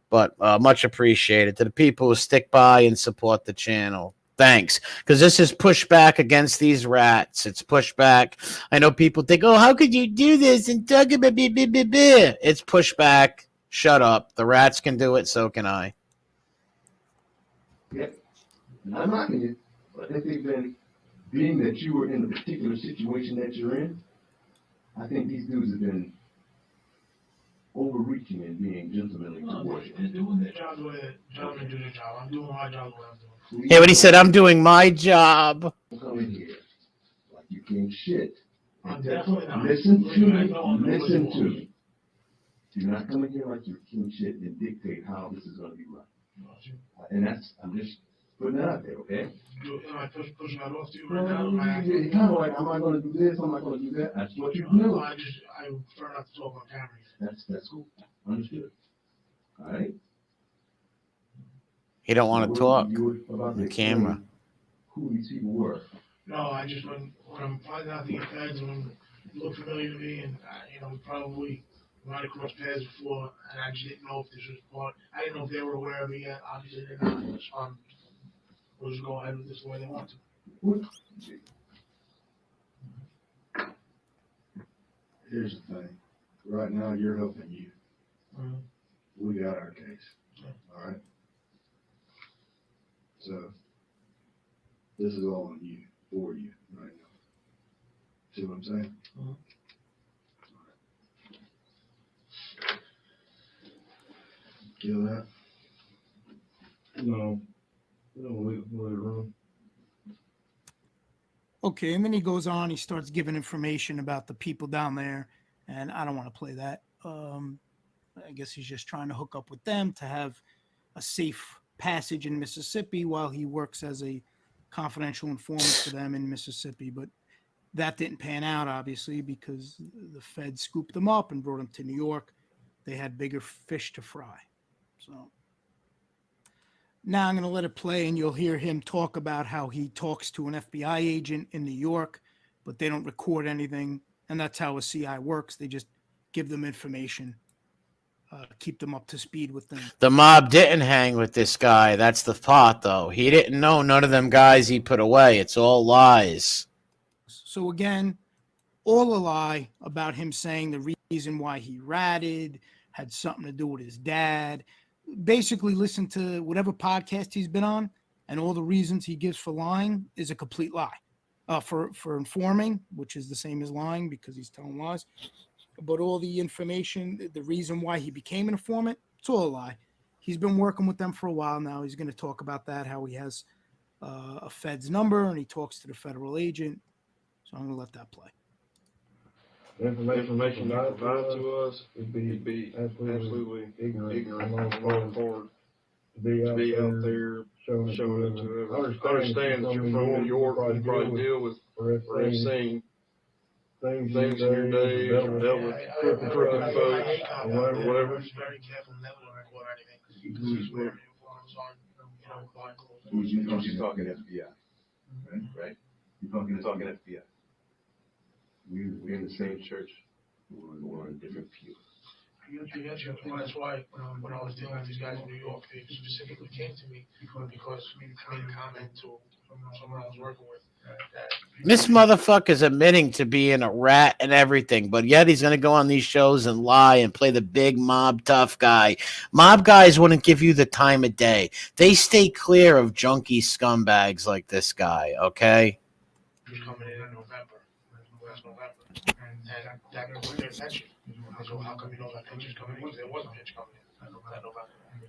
but much appreciated to the people who stick by and support the channel. Thanks, because this is pushback against these rats. It's pushback. I know people think, oh, how could you do this and talk about blah, blah, blah, blah. It's pushback. Shut up. The rats can do it, so can I. Yep. And I'm knocking you, but I think they've been, being that you were in the particular situation that you're in, I think these dudes have been overreaching and being gentlemanly towards you. They're doing their job the way gentlemen do their job. I'm doing my job the way I'm doing. Yeah, but he said, I'm doing my job. Come in here like you can't shit. I'm definitely not. Listen to me. Listen to me. Do not come in here like you can't shit and dictate how this is going to be run. And that's, I'm just putting that out there, okay? Am I pushing that off to you No, right now? it's kind of like, am I going to do this? Am I going to do that? That's what you do. I prefer not to talk on camera. That's cool. Understood. All right? He don't want to talk You were about on to camera. explain who these people were. No, I just, when I'm finding out the feds and when you look familiar to me and, we probably might have crossed paths before and I just didn't know if this was part, I didn't know if they were aware of it yet. Obviously they're not. So we'll just go ahead with this the way they want to. What? Here's the thing. Right now, you're helping you. Mhm. We got our case. Yeah. All right? So, this is all on you, for you, right now. See what I'm saying? Mhm. Kill that? No. Leave the room. Okay, and then he goes on. He starts giving information about the people down there, and I don't want to play that. I guess he's just trying to hook up with them to have a safe passage in Mississippi while he works as a confidential informant for them in Mississippi. But that didn't pan out, obviously, because the Fed scooped them up and brought them to New York. They had bigger fish to fry. So now I'm going to let it play, and you'll hear him talk about how he talks to an FBI agent in New York, but they don't record anything. And that's how a CI works. They just give them information, keep them up to speed with things. The mob didn't hang with this guy. That's the part, though. He didn't know none of them guys he put away. It's all lies. So again, all a lie about him saying the reason why he ratted had something to do with his dad. Basically, listen to whatever podcast he's been on, and all the reasons he gives for lying is a complete lie. For informing, which is the same as lying because he's telling lies. But all the information, the reason why he became an informant, it's all a lie. He's been working with them for a while now. He's going to talk about that, how he has a Fed's number and he talks to the federal agent. So I'm going to let that play. The information not provided to us would be absolutely ignorant going forward. To be out there showing it to everyone. I understand that you're from New York, you probably deal with or have seen things in your days or dealt with crooked folks or whatever. I was very careful never to record anything because this is where the influence on, You're talking FBI, right? You're talking FBI. We're in the same church. We're on different pews. I get you. And that's why when I was dealing with these guys in New York, they specifically came to me because I made a comment to someone I was working with. This motherfucker's admitting to being a rat and everything, but yet he's going to go on these shows and lie and play the big mob tough guy. Mob guys wouldn't give you the time of day. They stay clear of junkie scumbags like this guy, okay? He was coming in November, last November, and that caught their attention. So how come you know that pitch is coming in? Because there was a pitch coming in that November,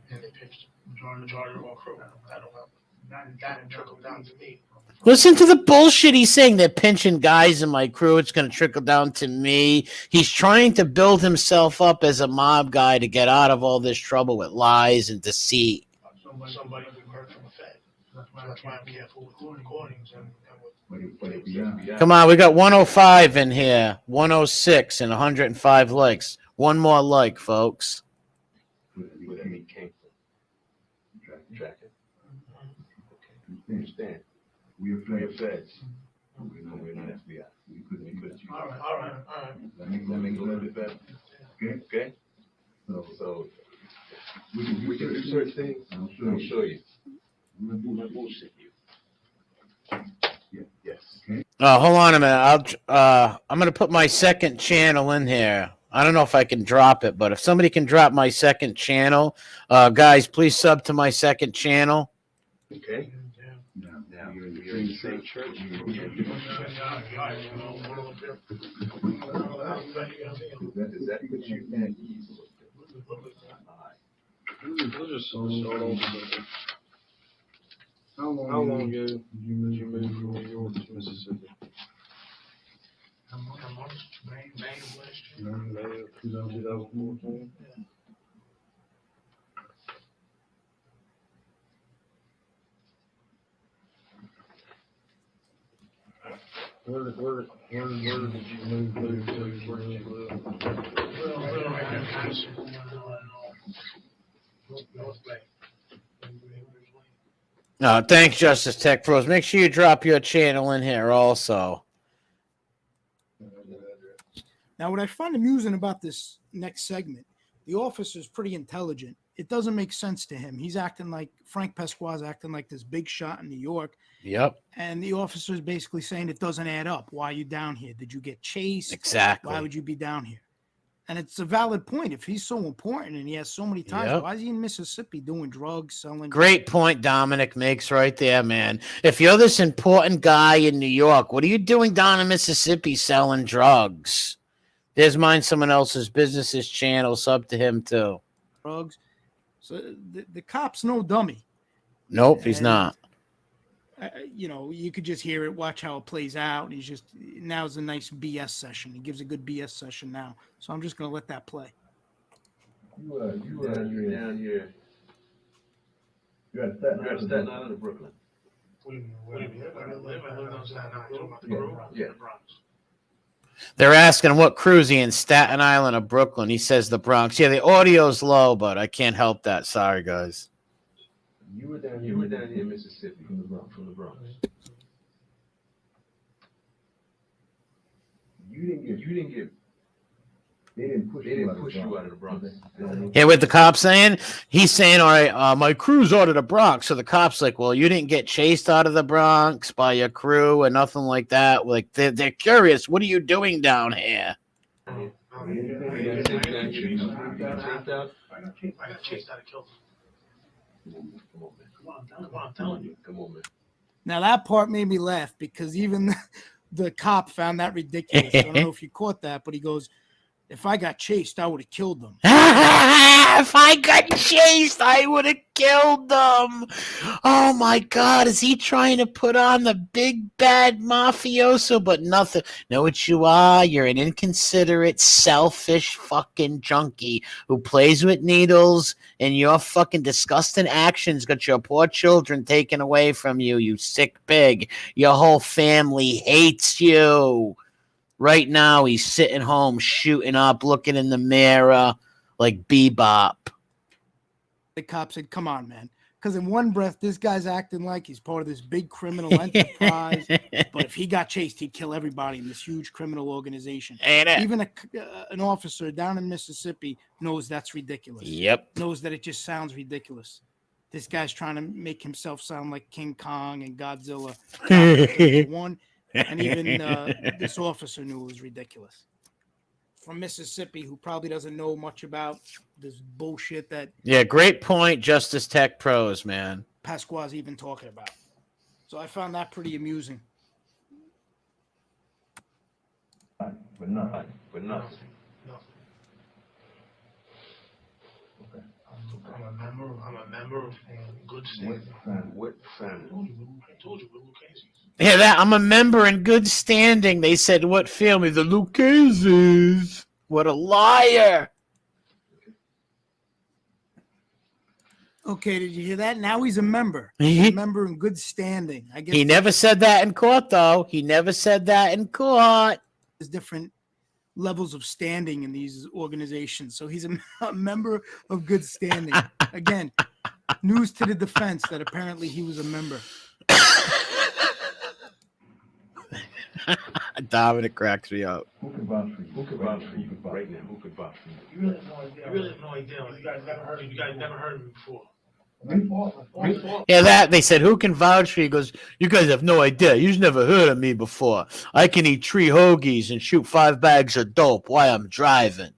and they pitched majority of our crew that November. That trickled down to me. Listen to the bullshit he's saying. They're pinching guys in my crew. It's going to trickle down to me. He's trying to build himself up as a mob guy to get out of all this trouble with lies and deceit. Somebody who heard from the Fed. That's why I'm careful with the recordings and with. Come on, we got 105 in here, 106 and 105 likes. One more like, folks. Where he came from. Track it. Okay. Understand. We're feds. We're not FBI. We couldn't you. All right. That makes a little bit better. Okay? So we can do certain things. I'll show you. We're gonna bullshit you. Yes. Okay. Hold on a minute. I'm going to put my second channel in here. I don't know if I can drop it, but if somebody can drop my second channel, guys, please sub to my second channel. Okay. Now you're in the same church. Is that what you can use? We'll just start off with how long ago did you move from New York to Mississippi? May of last year. May of 2014. Where did you move to? Where did you live? Thanks, Justice Tech Pros. Make sure you drop your channel in here also. Now, what I find amusing about this next segment, the officer's pretty intelligent. It doesn't make sense to him. He's acting like Frank Pasqua's acting like this big shot in New York. Yep. And the officer's basically saying it doesn't add up. Why are you down here? Did you get chased? Exactly. Why would you be down here? And it's a valid point. If he's so important and he has so many times, Yep. why is he in Mississippi doing drugs, selling? Great point Dominic makes right there, man. If you're this important guy in New York, what are you doing down in Mississippi selling drugs? There's mine someone else's business's channel. Sub to him too. drugs. So the cop's no dummy. Nope, he's And, not. You know, you could just hear it, watch how it plays out. And now's a nice BS session. He gives a good BS session now. So I'm just going to let that play. You down here. You're at Staten Island or Brooklyn? What do you mean? I live on Staten Island. Talking about the crew? Yeah. The Bronx. They're asking what cruise he in, Staten Island or Brooklyn. He says the Bronx. Yeah, the audio's low, but I can't help that. Sorry, guys. You were down here in Mississippi from the Bronx. You didn't get. They didn't push you out of the Bronx. Yeah, what the cop's saying? He's saying, all right, my crew's out of the Bronx. So the cop's like, well, you didn't get chased out of the Bronx by your crew or nothing like that. Like, they're curious. What are you doing down here? I got chased out of Kilburn. Come on, man. Come on, I'm telling you. Come on, man. Now, that part made me laugh because even the cop found that ridiculous. I don't know if you caught that, but he goes, if I got chased, I would have killed them. If I got chased, I would have killed them. Oh my God, is he trying to put on the big bad mafioso? But nothing. Know what you are? You're an inconsiderate, selfish fucking junkie who plays with needles, and your fucking disgusting actions got your poor children taken away from you, you sick pig. Your whole family hates you. Right now, he's sitting home, shooting up, looking in the mirror like Bebop. The cop said, come on, man. Because in one breath, this guy's acting like he's part of this big criminal enterprise. But if he got chased, he'd kill everybody in this huge criminal organization. Ain't it? Even an officer down in Mississippi knows that's ridiculous. Yep. Knows that it just sounds ridiculous. This guy's trying to make himself sound like King Kong and Godzilla. One. And even this officer knew it was ridiculous. From Mississippi, who probably doesn't know much about this bullshit that Yeah, great point, Justice Tech Pros, man. Pasqua's even talking about. So I found that pretty amusing. But nothing. Nothing. I'm a member of good standing. What family? I told you we're Lucchese's. Yeah, that I'm a member in good standing. They said, what family? The Lucchese's. What a liar. Okay, did you hear that? Now he's a member. He's a member in good standing. I guess He never said that in court, though. He never said that in court. there's different levels of standing in these organizations. So he's a member of good standing. Again, news to the defense that apparently he was a member. Dominic cracks me up. Who can vouch for you? Who can vouch for you right now? Who can vouch for you? You really have no idea. You guys never heard of me before. Yeah, that they said, who can vouch for you? He goes, you guys have no idea. You've never heard of me before. I can eat 3 hoagies and shoot 5 bags of dope while I'm driving.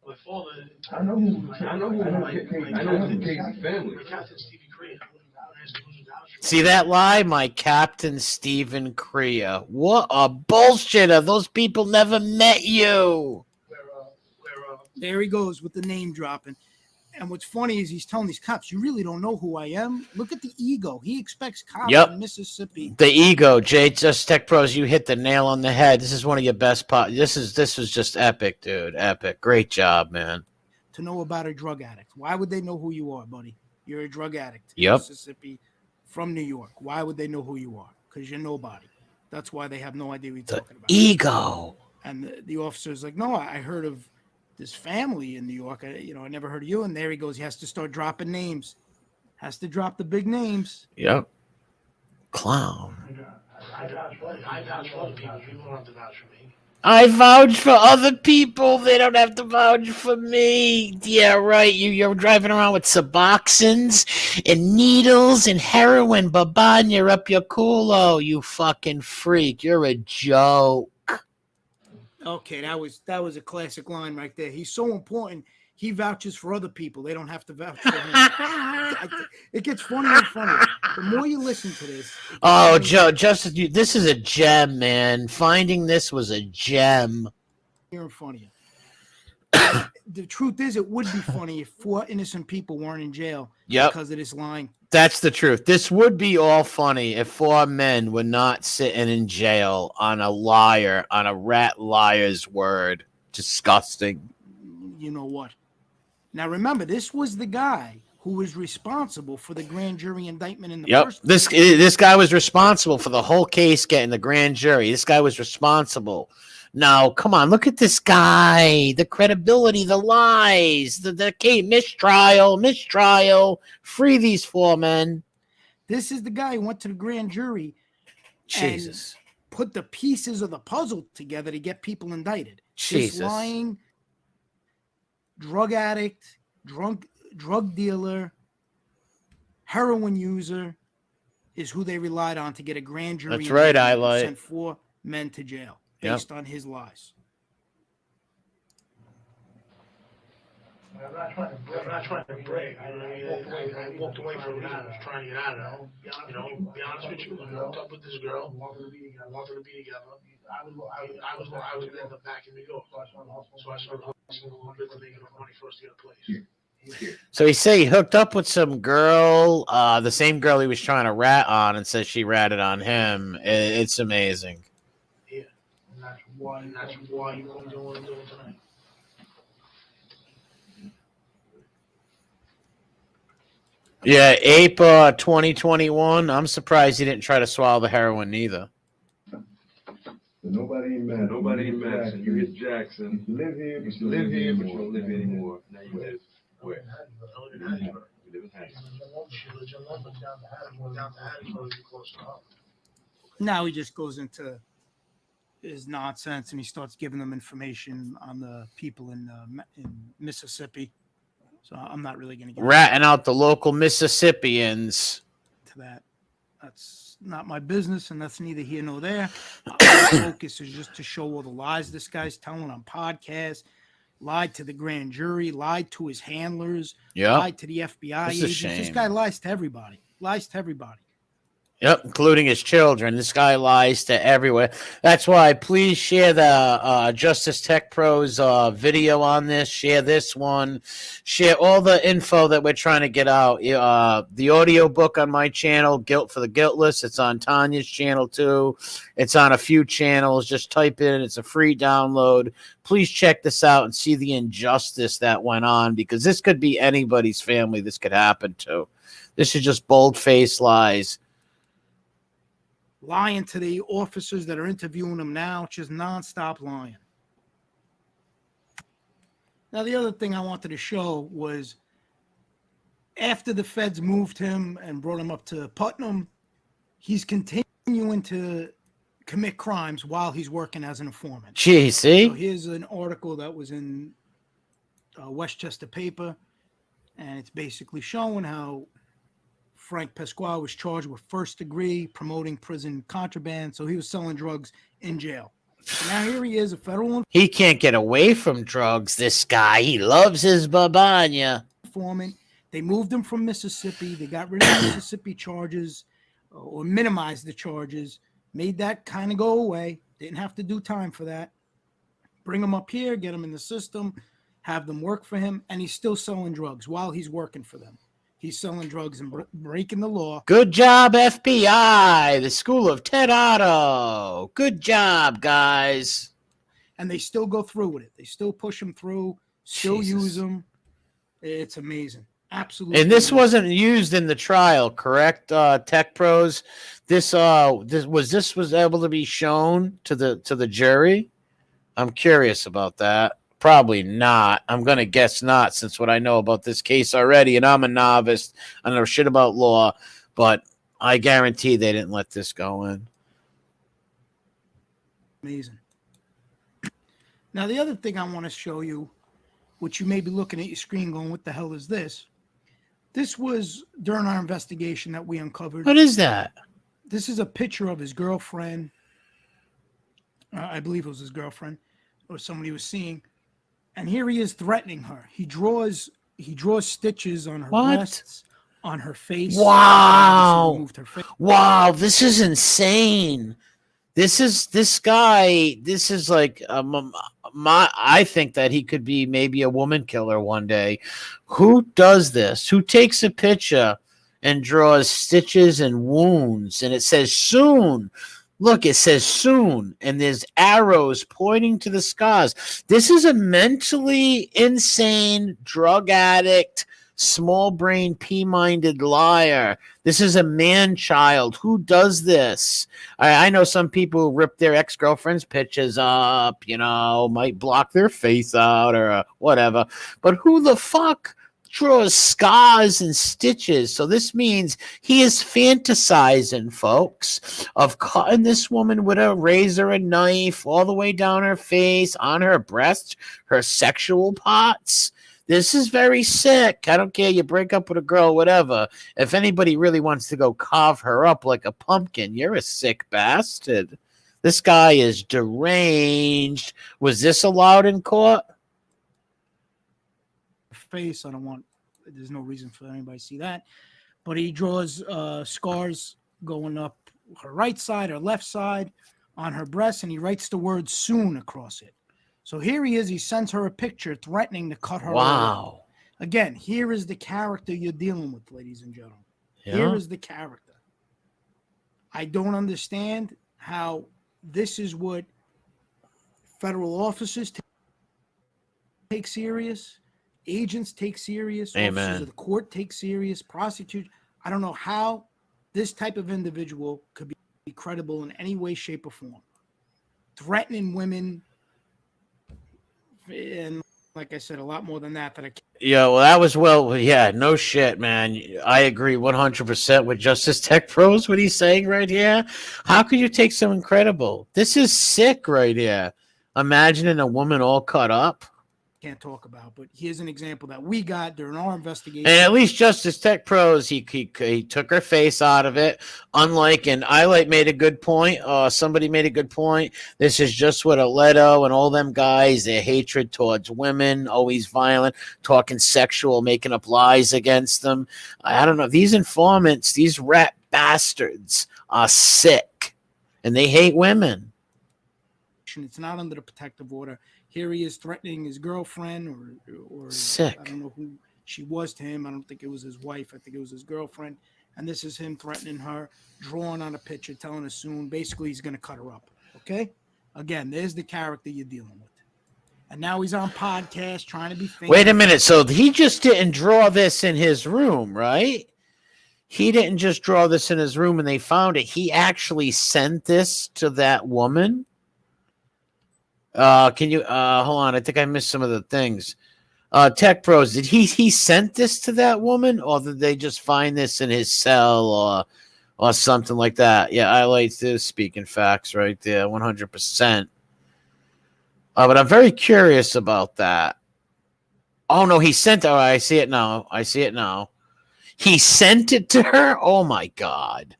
My father, I know who the Casey family. my Captain Stevie Korea. See that lie? My Captain Stephen Crea. What a bullshitter. Those people never met you. There he goes with the name dropping. And what's funny is he's telling these cops, you really don't know who I am? Look at the ego. He expects cops in Mississippi. The ego, Jay, Just Tech Pros, you hit the nail on the head. This is one of your best This was just epic, dude. Epic. Great job, man. To know about a drug addict. Why would they know who you are, buddy? You're a drug addict in Yep. Mississippi from New York. Why would they know who you are? Because you're nobody. That's why they have no idea what you're talking about. Ego. And the officer's like, no, I heard of this family in New York. I never heard of you. And there he goes. He has to start dropping names. Has to drop the big names. Yep. Clown. I vouch for other people. People don't have to vouch for me. I vouch for other people. They don't have to vouch for me. Yeah, right. You're driving around with Suboxones and needles and heroin, Baban. You're up your culo, you fucking freak. You're a joke. Okay, that was a classic line right there. He's so important. He vouches for other people. They don't have to vouch for him. It gets funnier and funnier. The more you listen to this. Oh, Joe, Justice, this is a gem, man. Finding this was a gem. Funnier and funnier. The truth is, it would be funny if 4 innocent people weren't in jail Yep. because of this lying. That's the truth. This would be all funny if 4 men were not sitting in jail on a liar, on a rat liar's word. Disgusting. You know what? Now remember, this was the guy who was responsible for the grand jury indictment in the Yep. first. This guy was responsible for the whole case getting the grand jury. This guy was responsible. Now, come on, look at this guy. The credibility, the lies, the case, mistrial. Free these 4 men. This is the guy who went to the grand jury Jesus. and put the pieces of the puzzle together to get people indicted. Jesus. This lying drug addict, drug dealer, heroin user is who they relied on to get a grand jury. That's right, indictment and Highlight. sent 4 men to jail based on his lies. I'm not trying to break. I walked away from it. I was trying to get out of there. You know, be honest with you, I hooked up with this girl. I wanted to be together. I was going to end up backing me up. So I started hustling a little bit to make enough money for us to get a place. So he said he hooked up with some girl, the same girl he was trying to rat on, and says she ratted on him. It's amazing. Yeah, and that's why you won't do what I'm doing tonight. Yeah, Ape 2021. I'm surprised he didn't try to swallow the heroin either. Nobody in Madison. You hit Jackson. You used to live here, but you don't live here anymore. Now you live where? I live in Hattiesburg. You live in Hattiesburg. She lives in London, down to Hattiesburg to be close to her. Now he just goes into his nonsense and he starts giving them information on the people in Mississippi. So I'm not really going to get Ratting out the local Mississippians. to that. That's not my business, and that's neither here nor there. My focus is just to show all the lies this guy's telling on podcasts. Lied to the grand jury, lied to his handlers, lied to the FBI This is a agents. This shame. guy lies to everybody. Lies to everybody. Yep, including his children. This guy lies to everywhere. That's why please share the Justice Tech Pros video on this. Share this one. Share all the info that we're trying to get out. The audio book on my channel, Guilt for the Guiltless. It's on Tanya's channel too. It's on a few channels. Just type in. It's a free download. Please check this out and see the injustice that went on, because this could be anybody's family this could happen to. This is just bold-faced lies. Lying to the officers that are interviewing him now, just nonstop lying. Now, the other thing I wanted to show was after the feds moved him and brought him up to Putnam, he's continuing to commit crimes while he's working as an informant. Gee, see? So here's an article that was in Westchester paper, and it's basically showing how Frank Pasqua was charged with first degree promoting prison contraband. So he was selling drugs in jail. So now here he is, a federal He can't get away from drugs, this guy. He loves his babanya. informant. They moved him from Mississippi. They got rid of the Mississippi charges or minimized the charges, made that kind of go away. Didn't have to do time for that. Bring him up here, get him in the system, have them work for him, and he's still selling drugs while he's working for them. He's selling drugs and breaking the law. Good job, FBI, the school of Ted Otto. Good job, guys. And they still go through with it. They still push him through, still Jesus. use him. It's amazing. Absolutely. And this amazing. wasn't used in the trial, correct? Tech Pros. This was able to be shown to the jury. I'm curious about that. Probably not. I'm going to guess not, since what I know about this case already, and I'm a novice. I know shit about law, but I guarantee they didn't let this go in. Amazing. Now, the other thing I want to show you, which you may be looking at your screen going, what the hell is this? This was during our investigation that we uncovered. What is that? This is a picture of his girlfriend. I believe it was his girlfriend or somebody he was seeing. And here he is threatening her. He draws stitches on her breasts, on her face. Wow. Removed her face. Wow, this is insane. This is like I think that he could be maybe a woman killer one day. Who does this? Who takes a picture and draws stitches and wounds, and it says soon? Look, it says soon, and there's arrows pointing to the scars. This is a mentally insane drug addict, small brain, pea-minded liar. This is a man-child. Who does this? I know some people who rip their ex-girlfriend's pictures up, might block their face out or whatever. But who the fuck draws scars and stitches? So this means he is fantasizing, folks, of cutting this woman with a razor and knife all the way down her face, on her breast, her sexual parts. This is very sick. I don't care. You break up with a girl, whatever. If anybody really wants to go carve her up like a pumpkin, you're a sick bastard. This guy is deranged. Was this allowed in court? Face. There's no reason for anybody to see that. But he draws scars going up her right side or left side on her breast, and he writes the word soon across it. So here he is. He sends her a picture threatening to cut her away. Again, here is the character you're dealing with, ladies and gentlemen. Yeah. Here is the character. I don't understand how this is what federal officers take serious. Agents take serious. Amen. Officers of the court take serious. Prosecutors. I don't know how this type of individual could be credible in any way, shape, or form. Threatening women, and like I said, a lot more than that. Yeah, well, that was no shit, man. I agree 100% with Justice Tech Pros. What he's saying right here. How could you take someone credible? This is sick right here. Imagining a woman all cut up. Can't talk about, but here's an example that we got during our investigation. And at least Justice Tech Pros, he took her face out of it. Unlike, and Ilite made a good point. Somebody made a good point. This is just what Aledo and all them guys, their hatred towards women, always violent, talking sexual, making up lies against them. I don't know. These informants, these rat bastards are sick, and they hate women. It's not under the protective order. Here he is threatening his girlfriend or sick. I don't know who she was to him. I don't think it was his wife. I think it was his girlfriend. And this is him threatening her, drawing on a picture, telling her soon. Basically, he's going to cut her up. Okay? Again, there's the character you're dealing with. And now he's on podcast trying to be famous. Wait a minute. So he just didn't draw this in his room, right? He didn't just draw this in his room and they found it. He actually sent this to that woman. Can you hold on? I think I missed some of the things. Tech Pros, did he sent this to that woman, or did they just find this in his cell or something like that? Yeah, I like this speaking facts right there, 100%. But I'm very curious about that. Oh no, he sent. Oh, I see it now. He sent it to her. Oh my God,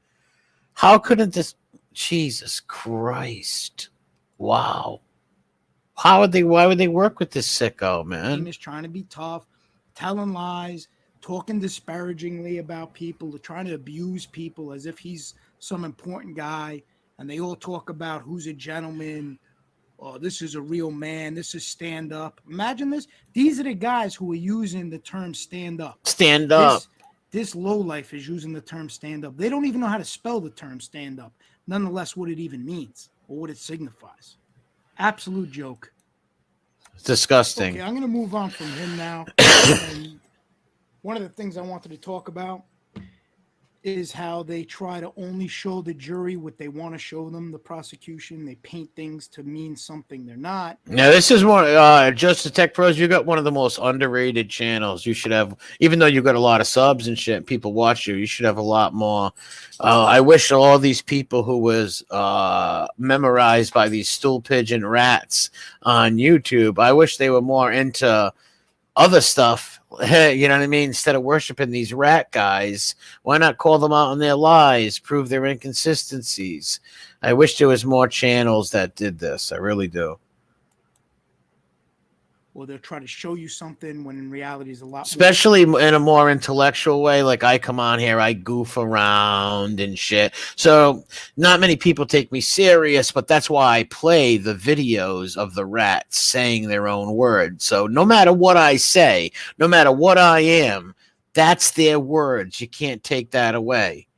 how couldn't this? Jesus Christ! Wow. Why would they work with this sicko, man? He's trying to be tough, telling lies, talking disparagingly about people, trying to abuse people as if he's some important guy. And they all talk about who's a gentleman. Oh, this is a real man. This is stand up. Imagine this. These are the guys who are using the term stand up. Stand up. This lowlife is using the term stand up. They don't even know how to spell the term stand up. Nonetheless, what it even means or what it signifies. Absolute joke. It's disgusting. Okay, I'm going to move on from him now. And one of the things I wanted to talk about is how they try to only show the jury what they want to show them, the prosecution. They paint things to mean something they're not. Now, this is one, Justice Tech Pros, you got one of the most underrated channels. You should have, even though you got a lot of subs and shit, people watch you, you should have a lot more. I wish all these people who was memorized by these stool pigeon rats on YouTube, I wish they were more into other stuff. You know what I mean? Instead of worshiping these rat guys, why not call them out on their lies, prove their inconsistencies? I wish there was more channels that did this. I really do. or they'll try to show you something when in reality is a lot more. Especially in a more intellectual way. Like I come on here, I goof around and shit. So not many people take me serious, but that's why I play the videos of the rats saying their own words. So no matter what I say, no matter what I am, that's their words. You can't take that away.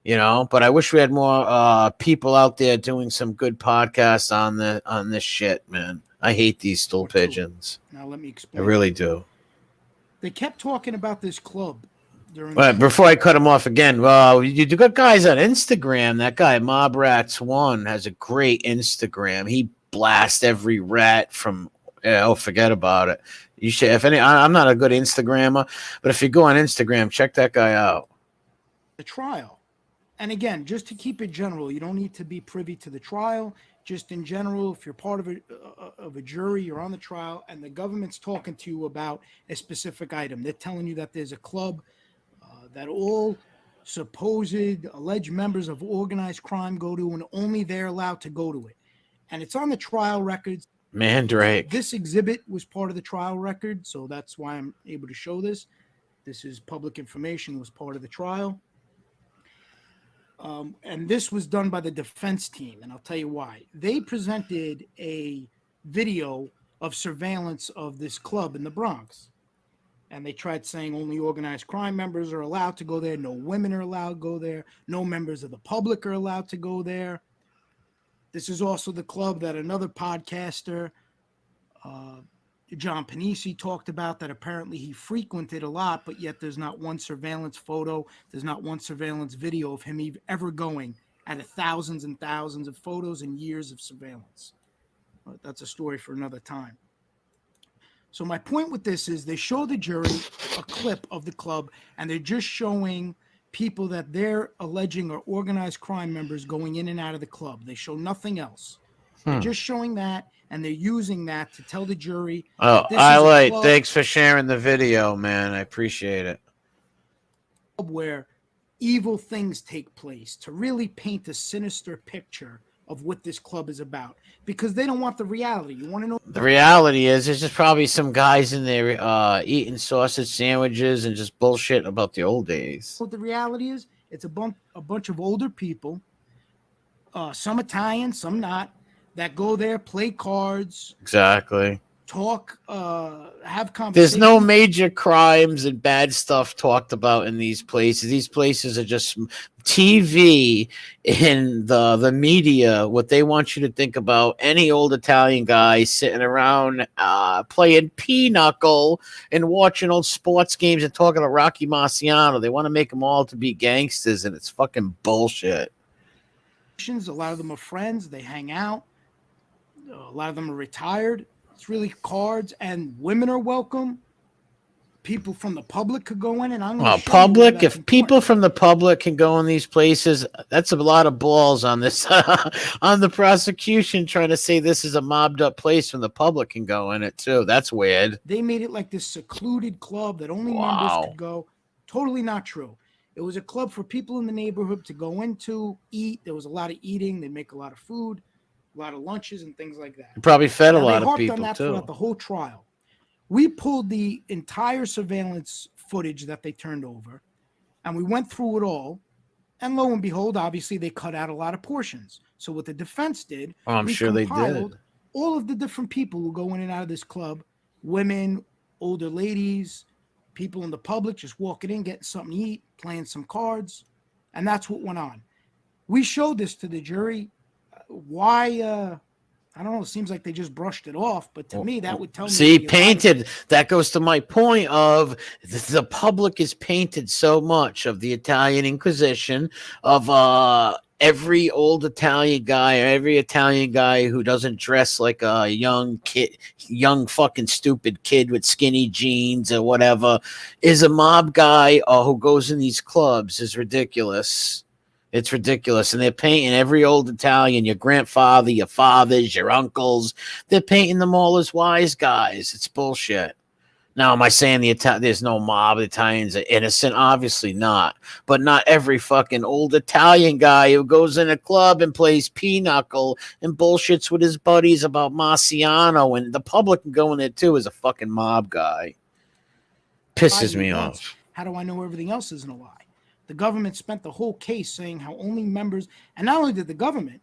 You know, but I wish we had more people out there doing some good podcasts on this shit, man. I hate these stool pigeons. Now let me I explain. really do. They kept talking about this club during. But before I cut him off again, you got guys on Instagram. That guy Mob Rats One has a great Instagram. He blasts every rat from. Oh, forget about it. You should. If any, I'm not a good Instagrammer, but if you go on Instagram, check that guy out. The trial. And again, just to keep it general, you don't need to be privy to the trial. Just in general, if you're part of a jury, you're on the trial, and the government's talking to you about a specific item. They're telling you that there's a club that all supposed alleged members of organized crime go to, and only they're allowed to go to it. And it's on the trial records. Mandrake. This exhibit was part of the trial record, so that's why I'm able to show this. This is public information. It was part of the trial. And this was done by the defense team, and I'll tell you why. They presented a video of surveillance of this club in the Bronx, and they tried saying only organized crime members are allowed to go there, no women are allowed to go there, no members of the public are allowed to go there. This is also the club that another podcaster, John Panisi, talked about, that apparently he frequented a lot, but yet there's not one surveillance photo, there's not one surveillance video of him ever going out of thousands and thousands of photos and years of surveillance. But that's a story for another time. So my point with this is they show the jury a clip of the club, and they're just showing people that they're alleging are organized crime members going in and out of the club. They show nothing else. They're just showing that, and they're using that to tell the jury. Oh, thanks for sharing the video, man. I appreciate it. Where evil things take place, to really paint a sinister picture of what this club is about, because they don't want the reality. You want to know? The reality is there's just probably some guys in there eating sausage sandwiches and just bullshit about the old days. What the reality is, it's a bunch of older people, some Italian, some not, that go there, play cards, exactly, talk, have conversations. There's no major crimes and bad stuff talked about in these places. These places are just TV and the media, what they want you to think about. Any old Italian guy sitting around playing pinochle and watching old sports games and talking to Rocky Marciano. They want to make them all to be gangsters, and it's fucking bullshit. A lot of them are friends. They hang out. A lot of them are retired. It's really cards, and women are welcome. People from the public could go in, and I'm going to public. If people from the public can go in these places, that's a lot of balls on this on the prosecution trying to say this is a mobbed up place when the public can go in it too. That's weird. They made it like this secluded club that only members could go. Totally not true. It was a club for people in the neighborhood to go into, eat. There was a lot of eating. They make a lot of food, a lot of lunches and things like that. You probably fed a lot of people on that too. Throughout the whole trial. We pulled the entire surveillance footage that they turned over, and we went through it all. And lo and behold, obviously they cut out a lot of portions. So what the defense did, I'm sure they did. All of the different people who go in and out of this club, women, older ladies, people in the public just walking in, getting something to eat, playing some cards, and that's what went on. We showed this to the jury. Why? I don't know. It seems like they just brushed it off, but to me, that would tell me. See, painted. That goes to my point of the public is painted so much of the Italian Inquisition, of every old Italian guy, or every Italian guy who doesn't dress like a young kid, young fucking stupid kid with skinny jeans or whatever, is a mob guy or who goes in these clubs is ridiculous. It's ridiculous. And they're painting every old Italian, your grandfather, your fathers, your uncles. They're painting them all as wise guys. It's bullshit. Now, am I saying there's no mob? The Italians are innocent? Obviously not. But not every fucking old Italian guy who goes in a club and plays pinochle and bullshits with his buddies about Marciano and the public can go in there too is a fucking mob guy. Pisses me off. How do I know everything else isn't a lie? The government spent the whole case saying how only members, and not only did the government,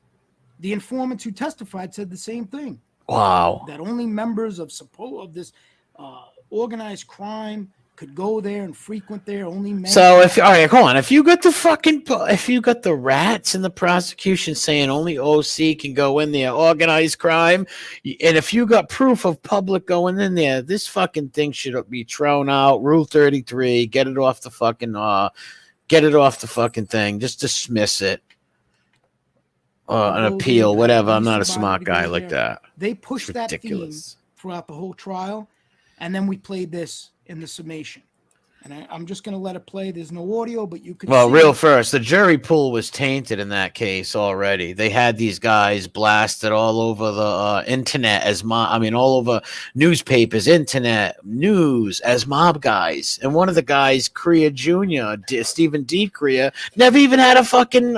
the informants who testified said the same thing. Wow. That only members of this organized crime could go there and frequent there. Only men. So if hold on, if you got the rats in the prosecution saying only OC can go in there, organized crime, and if you got proof of public going in there, this fucking thing should be thrown out. Rule 33, get it off the fucking thing. Just dismiss it. An appeal, whatever. I'm not a smart guy like that. They pushed that theme throughout the whole trial, and then we played this in the summation. And I'm just going to let it play. There's no audio, but you could. Well, real first, the jury pool was tainted in that case already. They had these guys blasted all over the internet all over newspapers, internet, news as mob guys. And one of the guys, Crea Jr., Stephen D. Crea, never even had a fucking,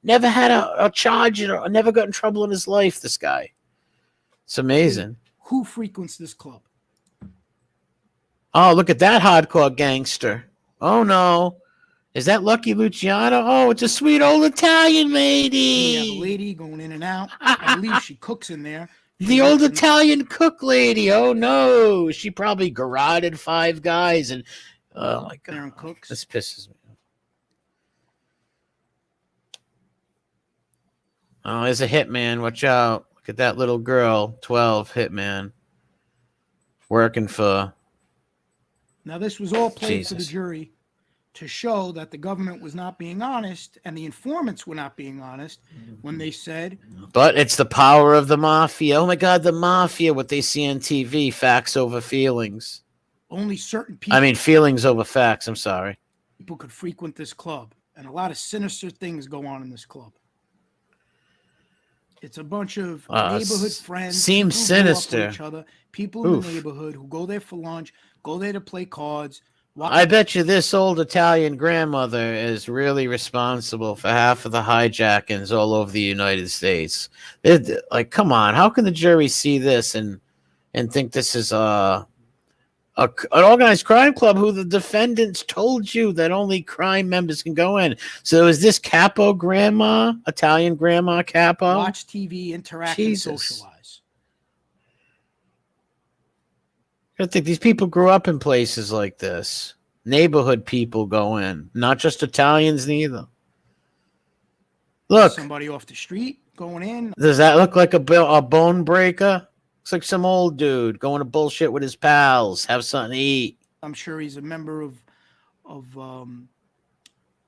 never had a charge, or never got in trouble in his life, this guy. It's amazing. Who frequents this club? Oh, look at that hardcore gangster. Oh, no. Is that Lucky Luciano? Oh, it's a sweet old Italian lady. We have a lady going in and out. I believe she cooks in there. The old Italian cook lady. Oh, no. She probably garroted 5 guys. And oh, my God. And cooks. This pisses me off. Oh, there's a hitman. Watch out. Look at that little girl. 12 hitman. Working for... Now, this was all played Jesus. for the jury to show that the government was not being honest and the informants were not being honest when they said. But it's the power of the mafia. Oh, my God, the mafia, what they see on TV, facts over feelings. Only certain people. Feelings over facts. I'm sorry. People could frequent this club, and a lot of sinister things go on in this club. It's a bunch of neighborhood friends. Seems sinister. Each other, people in the neighborhood who go there for lunch, go there to play cards. I bet you this old Italian grandmother is really responsible for half of the hijackings all over the United States. Like, come on, how can the jury see this and think this is an organized crime club who the defendants told you that only crime members can go in? So is this Capo grandma, Italian grandma Capo? Watch TV, interact, and socialize. I think these people grew up in places like this. Neighborhood people go in, not just Italians neither. Look, somebody off the street going in. Does that look like a bone breaker? Looks like some old dude going to bullshit with his pals, have something to eat. I'm sure he's a member of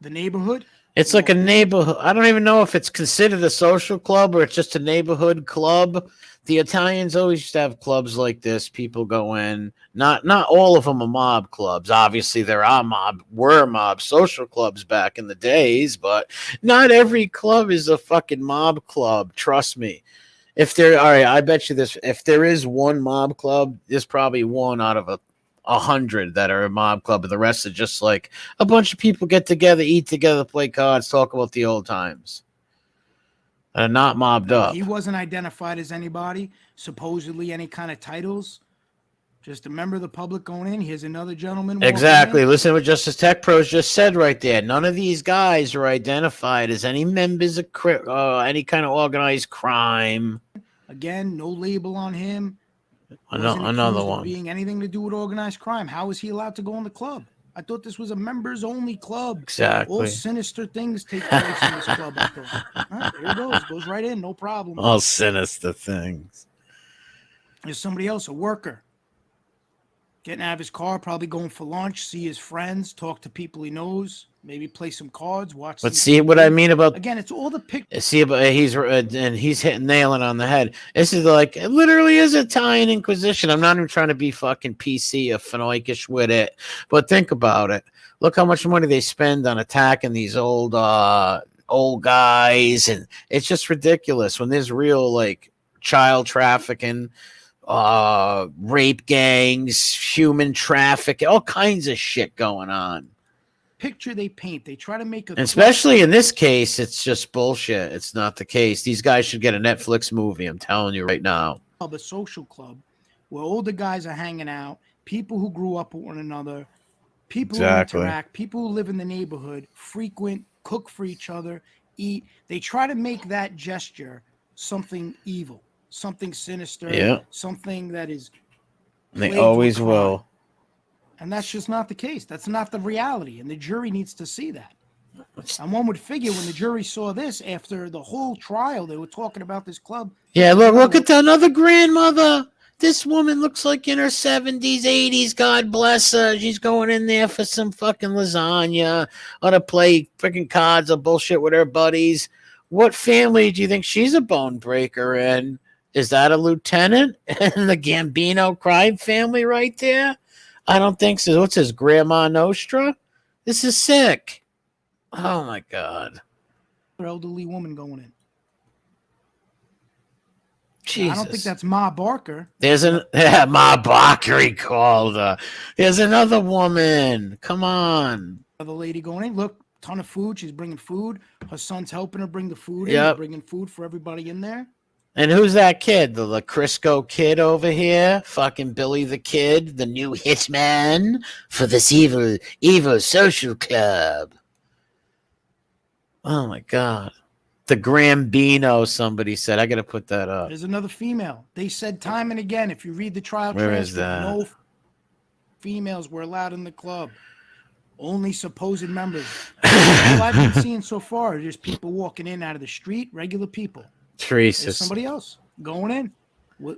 the neighborhood. It's like a neighborhood. I don't even know if it's considered a social club or it's just a neighborhood club. The Italians always used to have clubs like this. People go in. Not all of them are mob clubs. Obviously, there were mob social clubs back in the days, but not every club is a fucking mob club. Trust me. All right, I bet you this. If there is one mob club, there's probably one out of 100 that are a mob club, and the rest are just like a bunch of people get together, eat together, play cards, talk about the old times. Not mobbed up. He wasn't identified as anybody, supposedly any kind of titles. Just a member of the public going in. Here's another gentleman. Exactly. Listen to what Justice Tech Pros just said right there. None of these guys are identified as any members of any kind of organized crime. Again, no label on him. Another one. Being anything to do with organized crime. How is he allowed to go in the club? I thought this was a members-only club. Exactly. All sinister things take place in this club. I thought. There it goes right in, no problem. All sinister things. There's somebody else, a worker, getting out of his car, probably going for lunch, see his friends, talk to people he knows, maybe play some cards, watch. But see what I mean about again, it's all the pictures. See, but he's hitting nailing on the head. This is like it literally is Italian Inquisition. I'm not even trying to be fucking PC or fanoikish with it, but think about it. Look how much money they spend on attacking these old guys, and it's just ridiculous when there's real like child trafficking. rape gangs, human trafficking, all kinds of shit going on. Picture they paint. They try to make a And especially in this case, it's just bullshit. It's not the case. These guys should get a Netflix movie. I'm telling you right now. club, a social club, where older guys are hanging out, people who grew up with one another, people Exactly. who interact, people who live in the neighborhood, frequent, cook for each other, eat. They try to make that gesture something evil, something sinister, Yeah. something that is They played to a always crime. will. And that's just not the case. That's not the reality. And the jury needs to see that. And one would figure when the jury saw this after the whole trial, they were talking about this club. Yeah, look at another grandmother. This woman looks like in her 70s, 80s. God bless her. She's going in there for some fucking lasagna or to play freaking cards or bullshit with her buddies. What family do you think she's a bone breaker in? Is that a lieutenant in the Gambino crime family right there? I don't think so. What's his Grandma Nostra? This is sick. Oh my God. Elderly woman going in. Jesus. I don't think that's Ma Barker. There's Ma Barker, he called her. There's another woman. Come on. The lady going in. Look, ton of food. She's bringing food. Her son's helping her bring the food in. Yep. They're bringing food for everybody in there. And who's that kid? The Crisco kid over here? Fucking Billy the Kid, the new hitman for this evil social club. Oh my God. The Grambino, somebody said. I got to put that up. There's another female. They said time and again, if you read the trial Where is transcript, that? no females were allowed in the club. Only supposed members. All I've been seeing so far are just people walking in out of the street, regular people. Teresa. There's somebody else going in.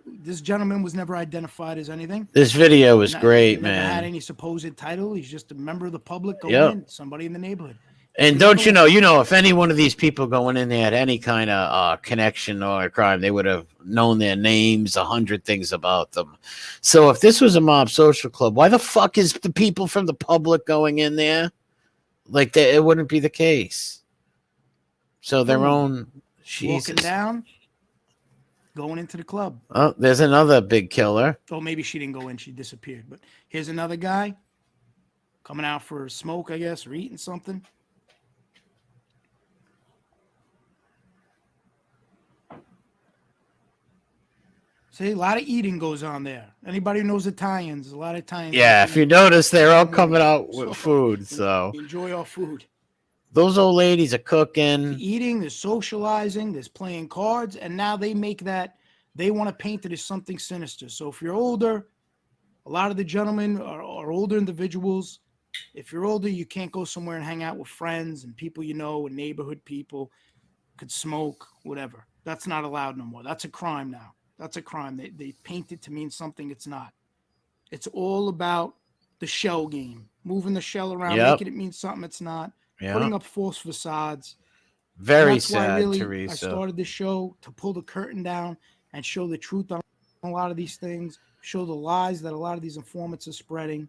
This gentleman was never identified as anything. This video was great, never had man. any supposed title. He's just a member of the public going Yep. in, somebody in the neighborhood. And don't you know, if any one of these people going in there had any kind of connection or crime, they would have known their names, 100 things about them. So if this was a mob social club, why the fuck is the people from the public going in there? Like, it wouldn't be the case. So their own... Jesus. Walking down, going into the club. Oh, there's another big killer. Oh, maybe she didn't go in. She disappeared. But here's another guy coming out for a smoke, I guess, or eating something. See, a lot of eating goes on there. Anybody who knows Italians, a lot of Italians. Yeah, if you notice, they're all coming out with food. So we enjoy our food. those old ladies are cooking. The eating, there's socializing, there's playing cards, and now they make that, they want to paint it as something sinister. So if you're older, a lot of the gentlemen are older individuals. If you're older, you can't go somewhere and hang out with friends and people you know and neighborhood people, could smoke, whatever. That's not allowed no more. That's a crime now. That's a crime. They paint it to mean something it's not. It's all about the shell game, moving the shell around, making it mean something it's not, putting up false facades. Very That's why sad, I Teresa. started this show to pull the curtain down and show the truth on a lot of these things, show the lies that a lot of these informants are spreading.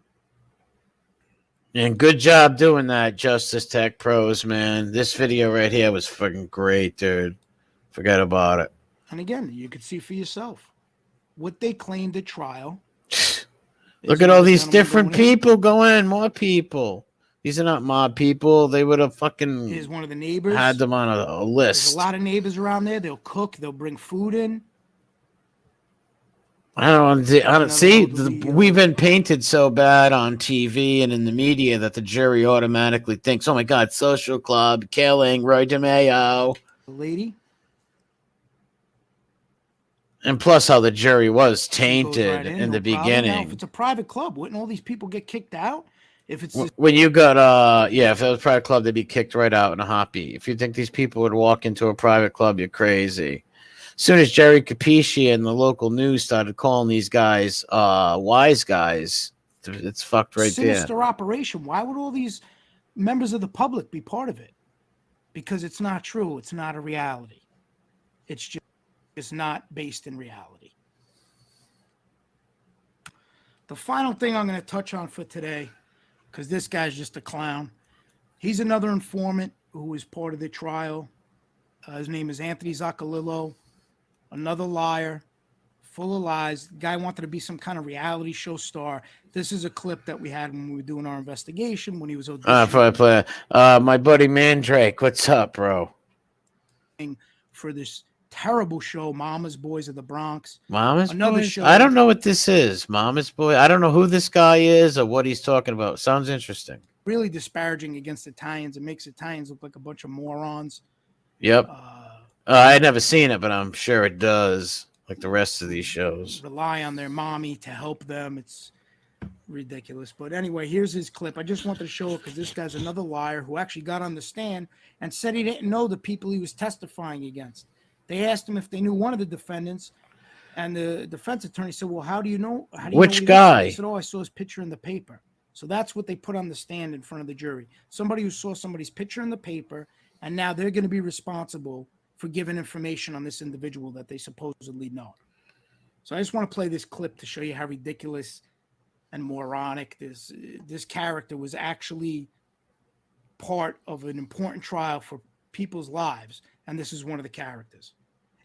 And good job doing that, Justice Tech Pros, man. This video right here was fucking great, dude. Forget about it. And again, you could see for yourself what they claimed at trial. Look at all these different people going in, more people. These are not mob people. They would have fucking Here's one of the neighbors. had them on a There's list. a lot of neighbors around there. They'll cook. They'll bring food in. I don't see. We've been painted so bad on TV and in the media that the jury automatically thinks, "Oh my God, social club killing Roy DeMayo." The lady. And plus, how the jury was Goes tainted right in no the problem. Now, beginning. if it's a private club, wouldn't all these people get kicked out? If it's When you got, if it was a private club, they'd be kicked right out in a heartbeat. If you think these people would walk into a private club, you're crazy. As soon as Jerry Capisci and the local news started calling these guys wise guys, it's fucked right sinister there. operation. Why would all these members of the public be part of it? Because it's not true. It's not a reality. It's not based in reality. The final thing I'm going to touch on for today, because this guy's just a clown. He's another informant who was part of the trial. His name is Anthony Zaccolillo, another liar, full of lies. The guy wanted to be some kind of reality show star. This is a clip that we had when we were doing our investigation when he was auditioning My buddy Mandrake, what's up, bro? for this terrible show, Mama's Boys of the Bronx. Mama's Another Boys? show. I don't know what this is. Mama's Boy. I don't know who this guy is or what he's talking about. Sounds interesting. Really disparaging against Italians. It makes Italians look like a bunch of morons. Yep. I'd never seen it, but I'm sure it does, like the rest of these shows. Rely on their mommy to help them. It's ridiculous. But anyway, here's his clip. I just wanted to show it because this guy's another liar who actually got on the stand and said he didn't know the people he was testifying against. They asked him if they knew one of the defendants, and the defense attorney said, well, how do you know? Which guy? He said, oh, I saw his picture in the paper. So that's what they put on the stand in front of the jury. Somebody who saw somebody's picture in the paper, and now they're going to be responsible for giving information on this individual that they supposedly know. So I just want to play this clip to show you how ridiculous and moronic this character was actually part of an important trial for people's lives, and this is one of the characters.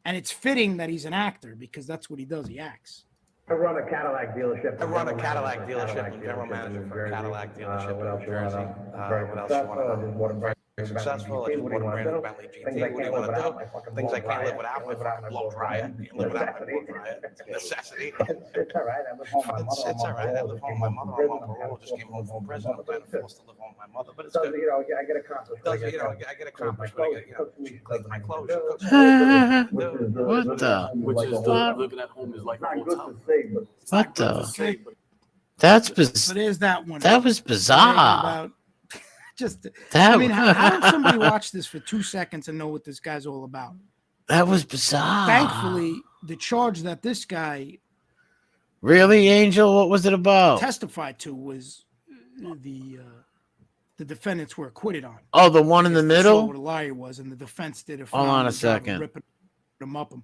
And it's fitting that he's an actor because that's what he does. He acts. I run a Cadillac dealership. I'm general manager for a Cadillac dealership in New Jersey. What else you want to know? Very successful. I just bought a brand new Bentley GT. What do you want to do? Things I can't live without. My fucking blow dryer. Can't live without my blow dryer. It's a necessity. It's all right. I live home with my mother. It's all right. I live home with my mother. I'm on parole. Just came home from prison. I'm kind of forced to live home with my mother, but it's good. You know, I get accomplished. I get accomplished. I clean my clothes. What the? Which is the living at home is like a Not full good time. to say, but What Good to the? say, but That's So bizarre. there's that one. That was bizarre. About just, That I mean, how did somebody watch this for 2 seconds and know what this guy's all about? that was bizarre. Thankfully, the charge that this guy Really, Angel? What was it about? testified to was the defendants were acquitted on. Oh, the one in the They saw middle? what a liar was, and the defense did a Hold on a phenomenal job of second. ripping him up and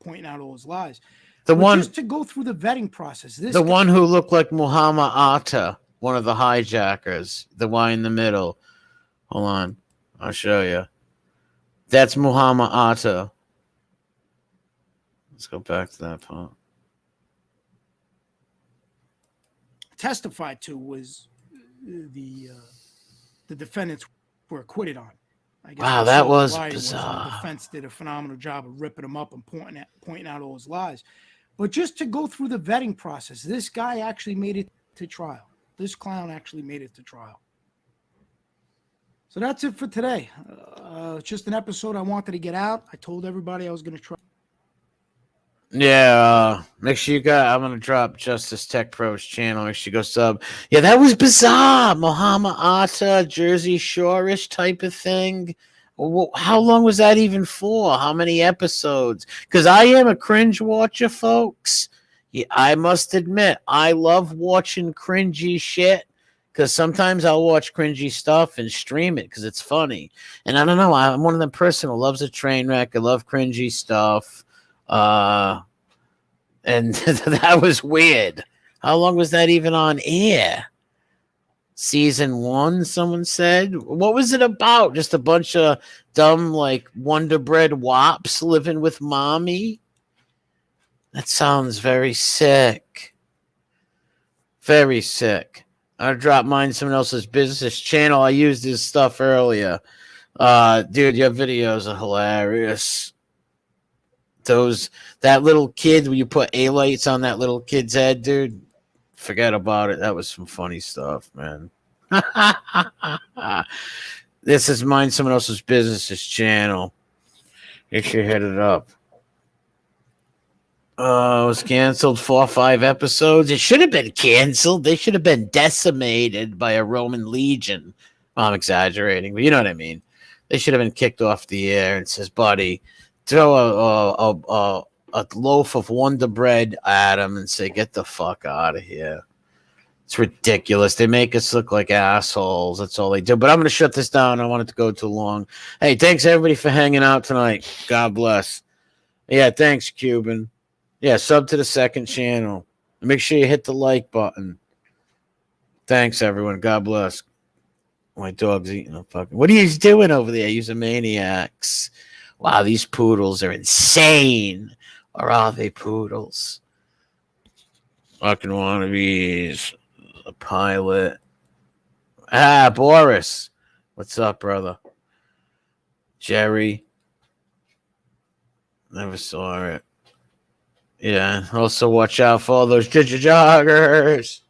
pointing out all his lies. The But one, just to go through the vetting process. This the guy- one who looked like Muhammad Atta, one of the hijackers. The one in the middle. Hold on, I'll show you. That's Muhammad Atta. Let's go back to that part. testified to was the defendants were acquitted on. I guess Wow, they that saw what was a liar and bizarre. The defense did a phenomenal job of ripping him up and pointing out all his lies. But just to go through the vetting process, this guy actually made it to trial. This clown actually made it to trial. So that's it for today. It's just an episode I wanted to get out. I told everybody I was going to try. Yeah, make sure you got. I'm gonna drop Justice Tech Pro's channel. Make sure you go sub. Yeah, that was bizarre. Muhammad Atta, Jersey Shore-ish type of thing. How long was that even for? How many episodes? Because I am a cringe watcher, folks. Yeah, I must admit, I love watching cringy shit. Because sometimes I'll watch cringy stuff and stream it because it's funny. And I don't know. I'm one of them person who loves a train wreck. I love cringy stuff. And that was weird. How long was that even on air? Season 1, someone said. What was it about? Just a bunch of dumb, like, Wonder Bread wops living with mommy? That sounds very sick. Very sick. I dropped mine someone else's business channel. I used his stuff earlier. Dude, your videos are hilarious. That little kid where you put A-lights on that little kid's head, dude. Forget about it. That was some funny stuff, man. This is mine someone else's business's channel. You should hit it up. It was canceled 4 or 5 episodes. It should have been canceled. They should have been decimated by a Roman legion. Well, I'm exaggerating, but you know what I mean. They should have been kicked off the air and says, buddy, throw a loaf of Wonder Bread at him and say, get the fuck out of here. It's ridiculous. They make us look like assholes. That's all they do. But I'm going to shut this down. I want it to go too long. Hey, thanks everybody for hanging out tonight. God bless. Yeah, thanks, Cuban. Yeah, sub to the second channel. Make sure you hit the like button. Thanks, everyone. God bless. My dog's eating a fucking... What are you doing over there? You're maniacs. Wow, these poodles are insane. Or are they poodles? Fucking wannabes. A pilot. Ah, Boris. What's up, brother? Jerry. Never saw it. Yeah. Also, watch out for all those joggers.